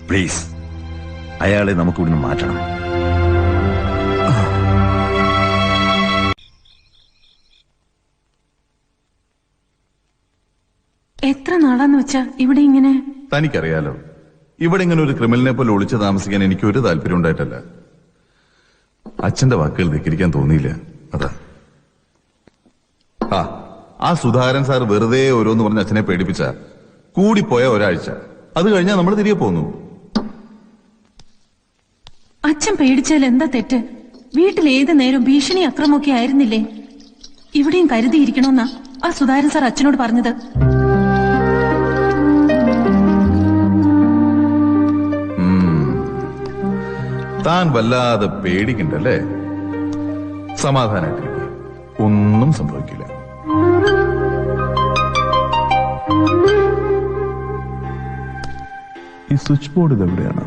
പ്ലീസ്, അയാളെ നമുക്കിവിടുന്ന് മാറ്റണം. എത്ര നാളാന്ന് വെച്ചാ ഇവിടെ ഇങ്ങനെ? തനിക്കറിയാലോ, ഇവിടെ ഇങ്ങനെ ഒരു ക്രിമിനലിനെ പോലെ ഒളിച്ചു താമസിക്കാൻ എനിക്ക് ഒരു താല്പര്യം ഉണ്ടായിട്ടല്ല. അച്ഛന്റെ വാക്കുകൾ ധിക്കരിക്കാൻ തോന്നിയില്ല, അതാ. ആ സുധാകരൻ സാർ വെറുതെ ഓരോന്ന് പറഞ്ഞ് അച്ഛനെ പേടിപ്പിച്ച കൂടിപ്പോയ ഒരാഴ്ച, അത് കഴിഞ്ഞാൽ നമ്മൾ തിരികെ പോന്നു. അച്ഛൻ പേടിച്ചാൽ എന്താ തെറ്റ്? വീട്ടിൽ ഏത് നേരം ഭീഷണി അക്രമമൊക്കെ ആയിരുന്നില്ലേ? ഇവിടെയും കരുതിയിരിക്കണമെന്നാ ആ സുധാകരൻ സാർ അച്ഛനോട് പറഞ്ഞത്. താൻ വല്ലാതെ പേടിക്കണ്ടല്ലേ? സമാധാനായിട്ടിരിക്കുക, ഒന്നും സംഭവിക്കില്ല. ഈ സ്വിച്ച് ബോർഡ് ഇതെവിടെയാണ്?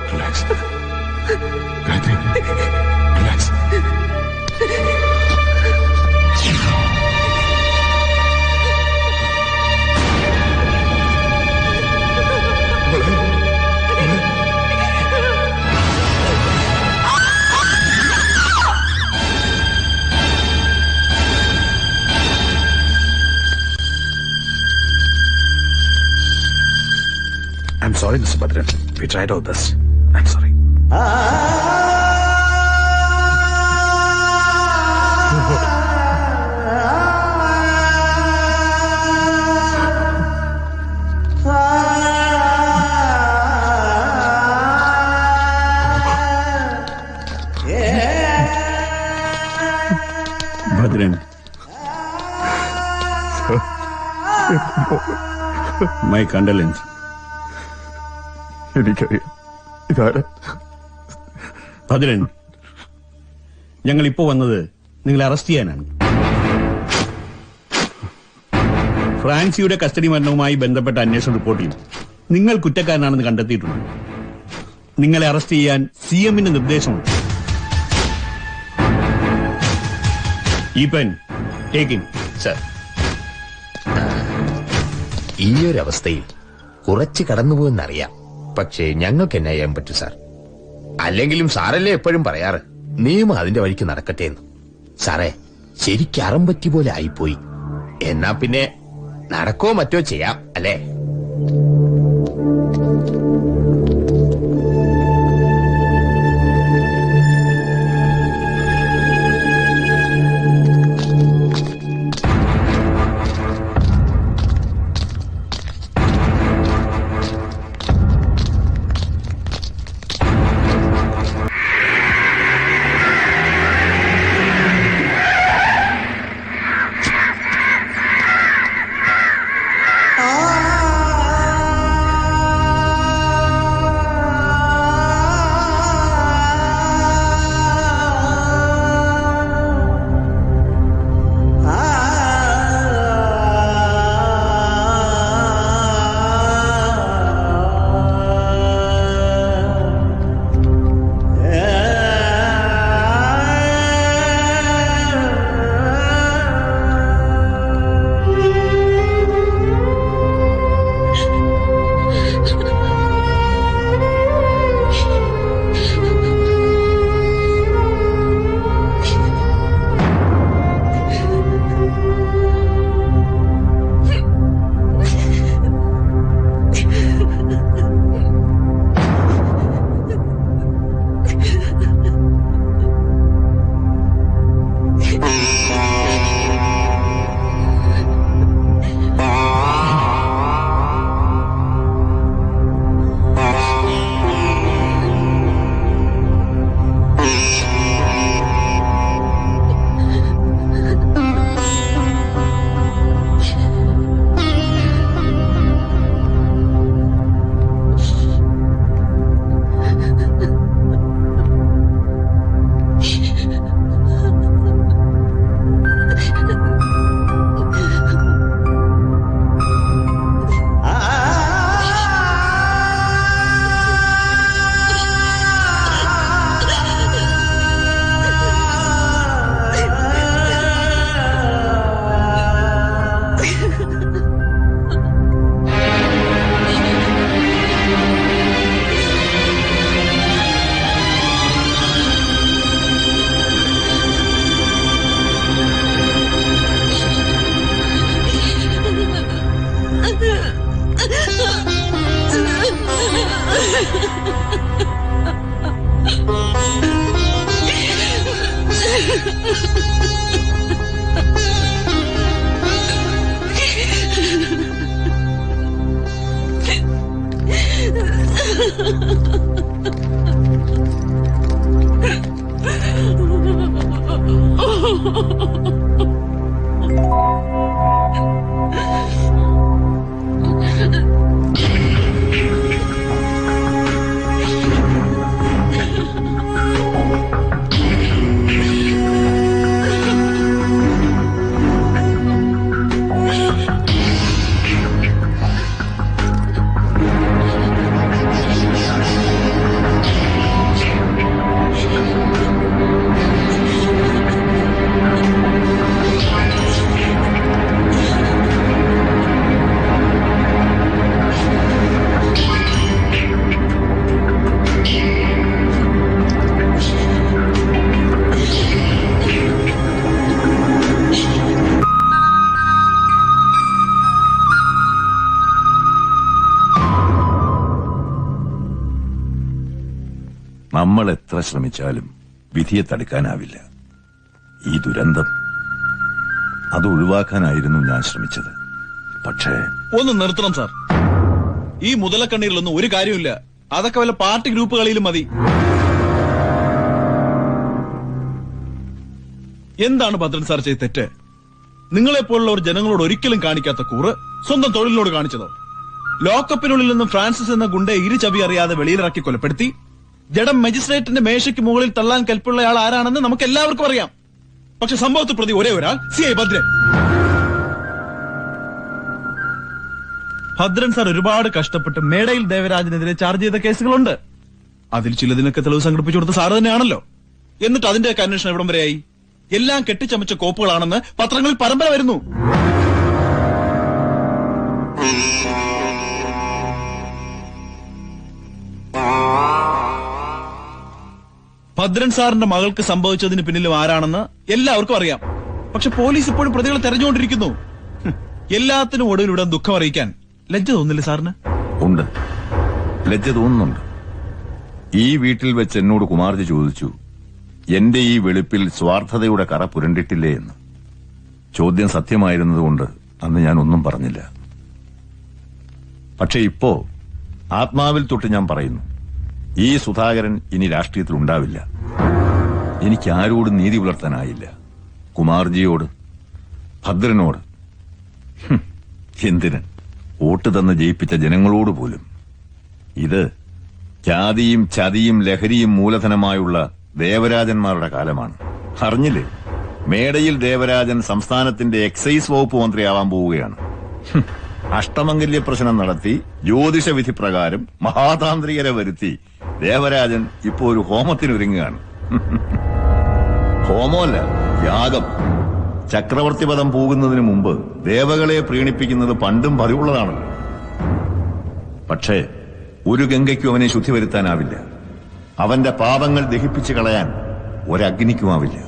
Relax. Gayatri, relax. I M sorry mister Bhadran. We tried our best. I M sorry. Bhadran, my contact lens. എനിക്കറിയാം ഇതാരാ. ഭദ്രൻ, ഞങ്ങൾ ഇപ്പോ വന്നത് നിങ്ങളെ അറസ്റ്റ് ചെയ്യാനാണ്. ഫ്രാൻസിയുടെ കസ്റ്റഡി മരണവുമായി ബന്ധപ്പെട്ട അന്വേഷണ റിപ്പോർട്ടിൽ നിങ്ങൾ കുറ്റക്കാരനാണെന്ന് കണ്ടെത്തിയിട്ടുണ്ട്. നിങ്ങളെ അറസ്റ്റ് ചെയ്യാൻ CMന്റെ നിർദ്ദേശമുണ്ട്. ഈ പെൻ ടേക്കിംഗ്. സർ, ഈ ഒരു അവസ്ഥയിൽ കുറച്ച് കടന്നുപോയെന്നറിയാം. പക്ഷേ ഞങ്ങൾക്ക് എന്നാ ചെയ്യാൻ പറ്റും സാർ? അല്ലെങ്കിലും സാറല്ലേ എപ്പോഴും പറയാറ് നിയമം അതിന്റെ വഴിക്ക് നടക്കട്ടെ എന്ന്. സാറേ, ശരിക്കും അറം പറ്റി പോലെ ആയിപ്പോയി. എന്നാ പിന്നെ നടക്കോ മറ്റോ ചെയ്യാം അല്ലേ? നമ്മൾ എത്ര ശ്രമിച്ചാലും വിധിയെ തടുക്കാനാവില്ല. ഈ ദുരന്തം അത് ഒഴിവാക്കാനായിരുന്നു ഞാൻ ശ്രമിച്ചത്. പക്ഷേ ഒന്ന് നിർത്തണം സാർ. ഈ മുതലക്കണ്ണീരിലൊന്നും ഒരു കാര്യമില്ല. അതൊക്കെ വല്ല പാർട്ടി ഗ്രൂപ്പുകളിലും മതി. എന്താണ് ഭദ്രൻ സാർ ചെയ്ത തെറ്റ്? നിങ്ങളെപ്പോലുള്ളവർ ജനങ്ങളോട് ഒരിക്കലും കാണിക്കാത്ത കൂറ് സ്വന്തം തൊഴിലിനോട് കാണിച്ചതോ? ലോക്കപ്പിനുള്ളിൽ നിന്നും ഫ്രാൻസിസ് എന്ന ഗുണ്ടയെ ഇരുചവി അറിയാതെ വെളിയിലിറക്കി കൊലപ്പെടുത്തി ജഡം മജിസ്ട്രേറ്റിന്റെ മേശയ്ക്ക് മുകളിൽ തള്ളാൻ കൽപ്പുള്ളയാൾ ആരാണെന്ന് നമുക്ക് എല്ലാവർക്കും അറിയാം. പക്ഷെ സംഭവത്തിൽ പ്രതി ഒരേ ഒരാൾ CI ഭദ്രൻ. ഭദ്രൻ സാർ ഒരുപാട് കഷ്ടപ്പെട്ട് മേടയിൽ ദേവരാജനെതിരെ ചാർജ് ചെയ്ത കേസുകളുണ്ട്. അതിൽ ചിലതിനൊക്കെ തെളിവ് സംഘടിപ്പിച്ചു കൊടുത്ത സാറ് തന്നെയാണല്ലോ. എന്നിട്ട് അതിന്റെയൊക്കെ അന്വേഷണം എവിടം വരെയായി? എല്ലാം കെട്ടിച്ചമച്ച കോപ്പുകളാണെന്ന് പത്രങ്ങളിൽ പരമ്പര വരുന്നു. ഭദ്രൻ സാറിന്റെ മകൾക്ക് സംഭവിച്ചതിന് പിന്നിലും ആരാണെന്ന് എല്ലാവർക്കും അറിയാം. പക്ഷെ പോലീസ് ഇപ്പോഴും പ്രതികളെ തെരഞ്ഞുകൊണ്ടിരിക്കുന്നു. എല്ലാത്തിനും ഒടുവിലൂടെ ദുഃഖം അറിയിക്കാൻ ലജ്ജ തോന്നില്ല സാറിന്? ഉണ്ട്, ലജ്ജ തോന്നുന്നുണ്ട്. ഈ വീട്ടിൽ വെച്ച് എന്നോട് കുമാർജി ചോദിച്ചു, എന്റെ ഈ വെളുപ്പിൽ സ്വാർത്ഥതയുടെ കറ പുരണ്ടിട്ടില്ലേ എന്ന്. ചോദ്യം സത്യമായിരുന്നതുകൊണ്ട് അന്ന് ഞാൻ ഒന്നും പറഞ്ഞില്ല. പക്ഷെ ഇപ്പോ ആത്മാവിൽ തൊട്ട് ഞാൻ പറയുന്നു, ഈ സുധാകരൻ ഇനി രാഷ്ട്രീയത്തിൽ ഉണ്ടാവില്ല. എനിക്ക് ആരോടും നീതി പുലർത്താനായില്ല. കുമാർജിയോട്, ഭദ്രനോട്, എന്തിന് വോട്ട് തന്ന് ജയിപ്പിച്ച ജനങ്ങളോട് പോലും. ഇത് ജാതിയും ചതിയും ലഹരിയും മൂലധനമായുള്ള ദേവരാജന്മാരുടെ കാലമാണ്. അറിഞ്ഞില്ലേ? മേടയിൽ ദേവരാജൻ സംസ്ഥാനത്തിന്റെ എക്സൈസ് വകുപ്പ് മന്ത്രിയാവാൻ പോവുകയാണ്. അഷ്ടമംഗല്യ പ്രശ്നം നടത്തി ജ്യോതിഷ വിധി പ്രകാരം മഹാതാന്ത്രികരെ വരുത്തി ദേവരാജൻ ഇപ്പോ ഒരു ഹോമത്തിനൊരുങ്ങുകയാണ്. ഹോമമല്ല, യാഗം. ചക്രവർത്തി പദം പോകുന്നതിന് മുമ്പ് ദേവകളെ പ്രീണിപ്പിക്കുന്നത് പണ്ടും പതിവുള്ളതാണ്. പക്ഷേ ഒരു ഗംഗയ്ക്കും അവനെ ശുദ്ധി വരുത്താനാവില്ല. അവന്റെ പാപങ്ങൾ ദഹിപ്പിച്ചു കളയാൻ ഒരഗ്നിക്കുമാവില്ല.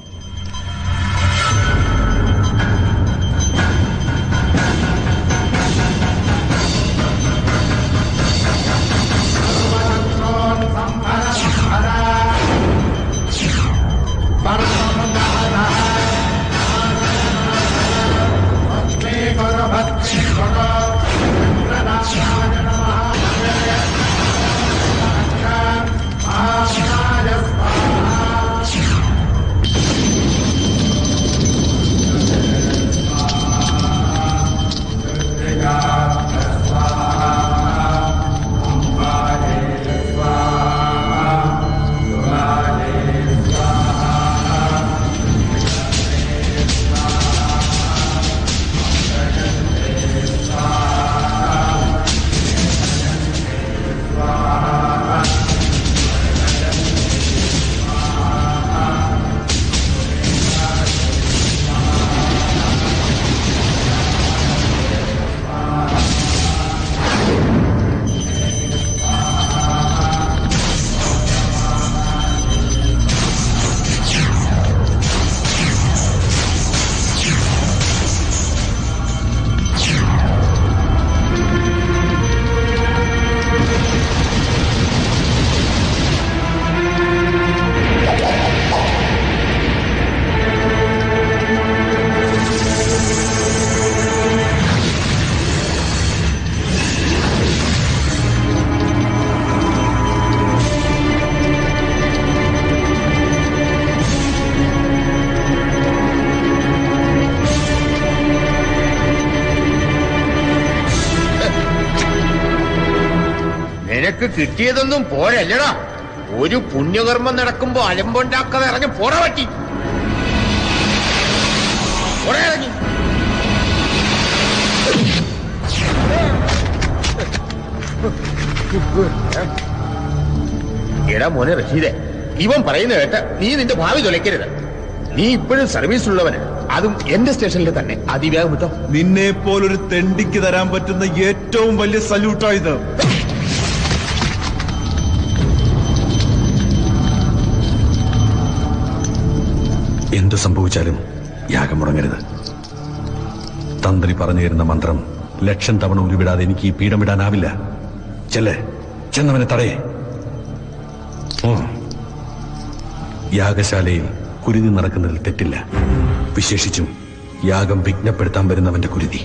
നിനക്ക് കിട്ടിയതൊന്നും പോരല്ലടാ. ഒരു പുണ്യകർമ്മം നടക്കുമ്പോ അലമ്പുണ്ടാക്കാതെ ഇറങ്ങി പോടാ പറ്റി. ഇറങ്ങി എടാ മോനെ റഷീദേ, ഇവൻ പറയുന്ന കേട്ട് നീ നിന്റെ ഭാവി തുലയ്ക്കരുത്. നീ ഇപ്പോഴും സർവീസിലുള്ളവന്, അതും എന്റെ സ്റ്റേഷനിൽ തന്നെ. അതിവേഗം വിട്ടോ. നിന്നെ പോലൊരു തെണ്ടിക്ക് തരാൻ പറ്റുന്ന ഏറ്റവും വലിയ സല്യൂട്ടായത്. എന്ത് സംഭവിച്ചാലും യാഗം മുടങ്ങരുത്. തന്ത്രി പറഞ്ഞു തരുന്ന മന്ത്രം ലക്ഷം തവണ ഉരുവിടാതെ എനിക്ക് ഈ പീഠം വിടാനാവില്ല. ചെന്നവനെ തടയേ. യാഗശാലയിൽ കുരുതി നടക്കുന്നതിൽ തെറ്റില്ല. വിശേഷിച്ചും യാഗം വിഘ്നപ്പെടുത്താൻ വരുന്നവന്റെ കുരുതി.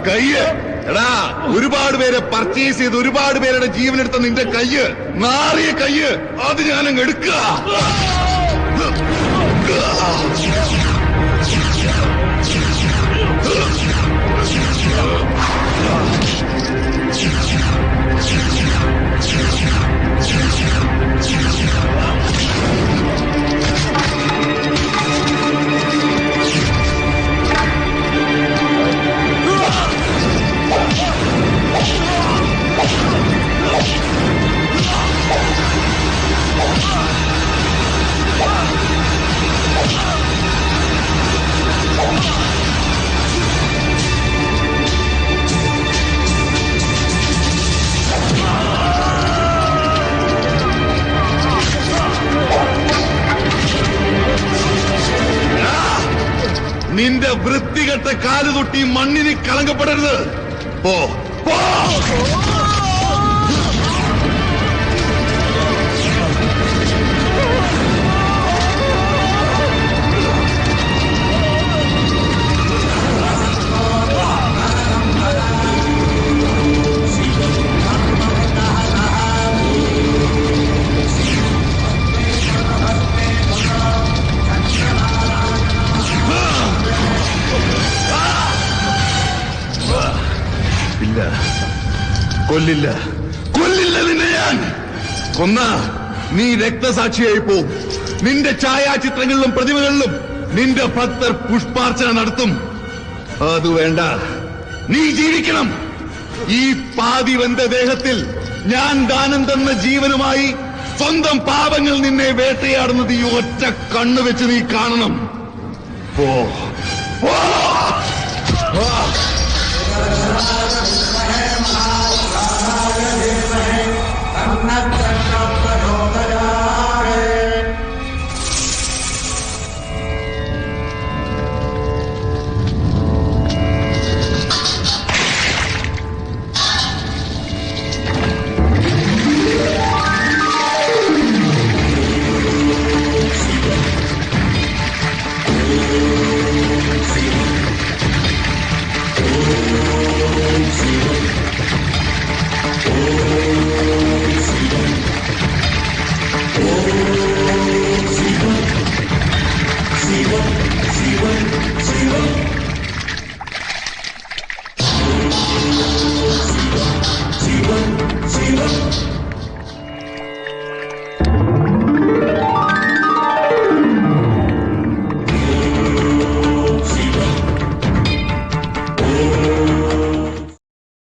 കയ്യ് എടാ, ഒരുപാട് പേരെ പർച്ചേസ് ചെയ്ത് ഒരുപാട് പേരുടെ ജീവനെടുത്ത നിന്റെ കയ്യ്, നാറിയ കയ്യ്, അത് ഞാനങ്ങ് എടുക്കുക. നിന്റെ വൃത്തികെട്ട കാലുതൊട്ടി മണ്ണിന് കളങ്കപ്പെടരുത്. പോ പോ. ഇല്ല, കൊല്ലില്ല, കൊല്ലില്ല നിന്നെ ഞാൻ. കൊന്ന നീ രക്തസാക്ഷിയായി പോവും. നിന്റെ ഛായാചിത്രങ്ങളിലും പ്രതിമകളിലും നിന്റെ ഭക്തർ പുഷ്പാർച്ചന നടത്തും. അത് വേണ്ട, നീ ജീവിക്കണം. ഈ പാതി വെന്ത ദേഹത്തിൽ ഞാൻ ദാനം തന്ന ജീവനുമായി സ്വന്തം പാപങ്ങൾ നിന്നെ വേട്ടയാടുന്നത് ഈ ഒറ്റ കണ്ണു വെച്ച് നീ കാണണം. പോ പോ.